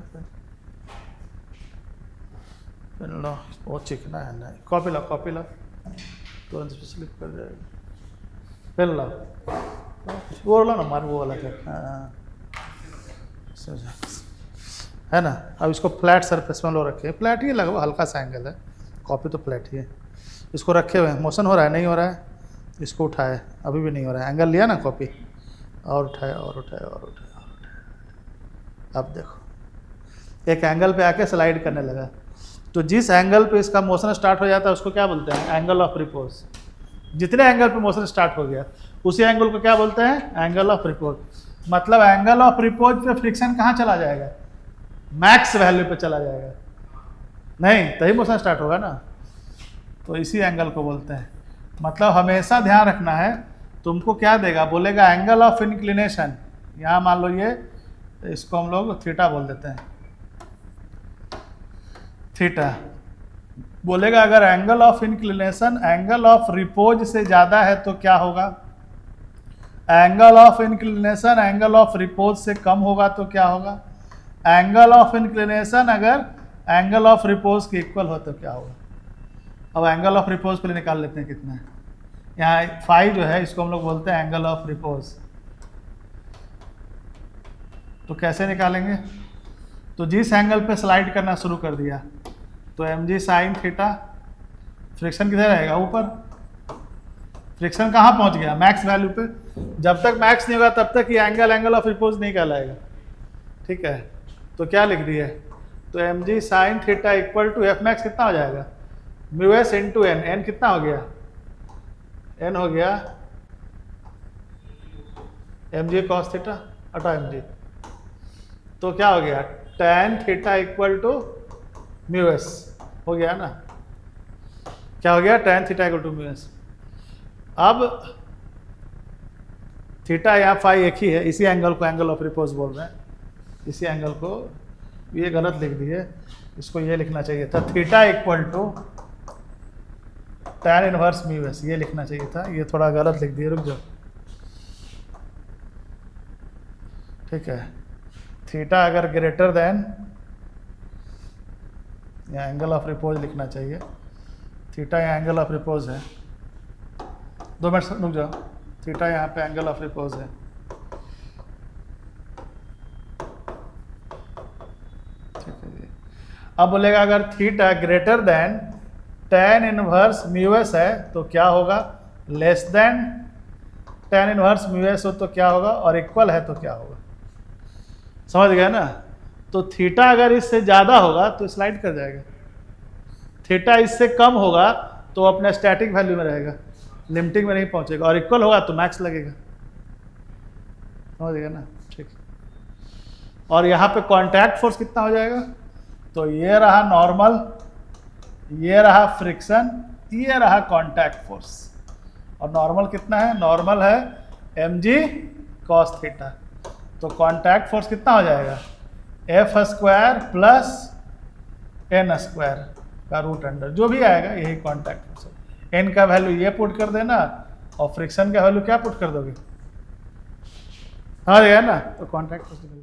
पहन लो, बहुत चिकना है ना। कॉपी लो, कॉपी लो, तो स्लिप कर जाएगा। पहन लो, वो लो ना, मार वो वाला क्या, हाँ है ना। अब इसको फ्लैट सरफेस में लो रखे, फ्लैट ही लगा, हल्का सा एंगल है, कॉपी तो फ्लैट ही है। इसको रखे हुए हैं, मोशन हो रहा है, नहीं हो रहा है, इसको उठाए, अभी भी नहीं हो रहा है, एंगल लिया ना कॉपी, और उठाए और उठाए और उठाए और उठाए। अब देखो एक एंगल पे आके स्लाइड करने लगा, तो जिस एंगल पे इसका मोशन स्टार्ट हो जाता है उसको क्या बोलते हैं? Angle of repose. जितने एंगल पे मोशन स्टार्ट हो गया उसी एंगल को क्या बोलते हैं? Angle of repose. मतलब एंगल ऑफ रिपोज पे फ्रिक्शन कहाँ चला जाएगा? मैक्स वैल्यू पे चला जाएगा, नहीं तभी मोशन स्टार्ट होगा ना। तो इसी एंगल को बोलते हैं। मतलब हमेशा ध्यान रखना है, तुमको क्या देगा? बोलेगा एंगल ऑफ इंक्लिनेशन, यहाँ मान लो ये, इसको हम लोग थीटा बोल देते हैं, थीटा। बोलेगा अगर angle of inclination angle of repose से ज़्यादा है तो क्या होगा? Angle of inclination angle of repose से कम होगा तो क्या होगा? एंगल ऑफ इंक्लिनेशन अगर एंगल ऑफ रिपोज के इक्वल हो तो क्या होगा? अब एंगल ऑफ रिपोज पहले निकाल लेते हैं कितना है। यहाँ फाई जो है इसको हम लोग बोलते हैं एंगल ऑफ रिपोज। तो कैसे निकालेंगे? तो जिस एंगल पे स्लाइड करना शुरू कर दिया तो mg साइन थीटा, फ्रिक्शन किधर रहेगा? ऊपर। फ्रिक्शन कहाँ पहुँच गया? मैक्स वैल्यू पे। जब तक मैक्स नहीं होगा तब तक ये एंगल ऑफ रिपोज नहीं कहलाएगा। ठीक है, तो क्या लिख दिए? तो mg sine theta equal to F max कितना हो जाएगा? Mu S into N, N कितना हो गया, एन हो गया एम जी कॉस थीटा, हटा एम जी, तो क्या हो गया tan theta equal to mu S, हो गया ना, क्या हो गया tan theta equal to mu S. अब थीटा या फाई एक ही है, इसी एंगल को एंगल ऑफ रिपोज बोल रहे हैं, इसी एंगल को, ये गलत लिख दिए, इसको ये लिखना चाहिए था theta equal to tan inverse mu S, ये लिखना चाहिए था, ये थोड़ा गलत लिख दिए, रुक जाओ, ठीक है। थीटा अगर ग्रेटर देन, या एंगल ऑफ रिपोज लिखना चाहिए, थीटा या एंगल ऑफ रिपोज है, 2 मिनट रुक जाओ, थीटा यहाँ पे एंगल ऑफ रिपोज है, ठीक है जी। अब बोलेगा अगर theta greater than tan inverse mu S है तो क्या होगा, less then tan inverse mu S हो तो क्या होगा, और इक्वल है तो क्या होगा, समझ गया ना। तो थीटा अगर इससे ज़्यादा होगा तो स्लाइड कर जाएगा, थीटा इससे कम होगा तो अपने स्टैटिक वैल्यू में रहेगा, लिमिटिंग में नहीं पहुंचेगा, और इक्वल होगा तो मैक्स लगेगा, समझ गया ना, ठीक। और यहाँ पे कांटेक्ट फोर्स कितना हो जाएगा, तो ये रहा नॉर्मल, ये रहा फ्रिक्शन, ये रहा कांटेक्ट फोर्स, और नॉर्मल कितना है, नॉर्मल है एम जी कॉस थीटा, तो कांटेक्ट फोर्स कितना हो जाएगा, F square plus N square का रूट अंडर, जो भी आएगा यही कांटेक्ट फोर्स है। एन का वैल्यू ये पुट कर देना, और फ्रिक्शन का वैल्यू क्या पुट कर दोगे, समझ गया ना, तो कांटेक्ट फोर्स निकल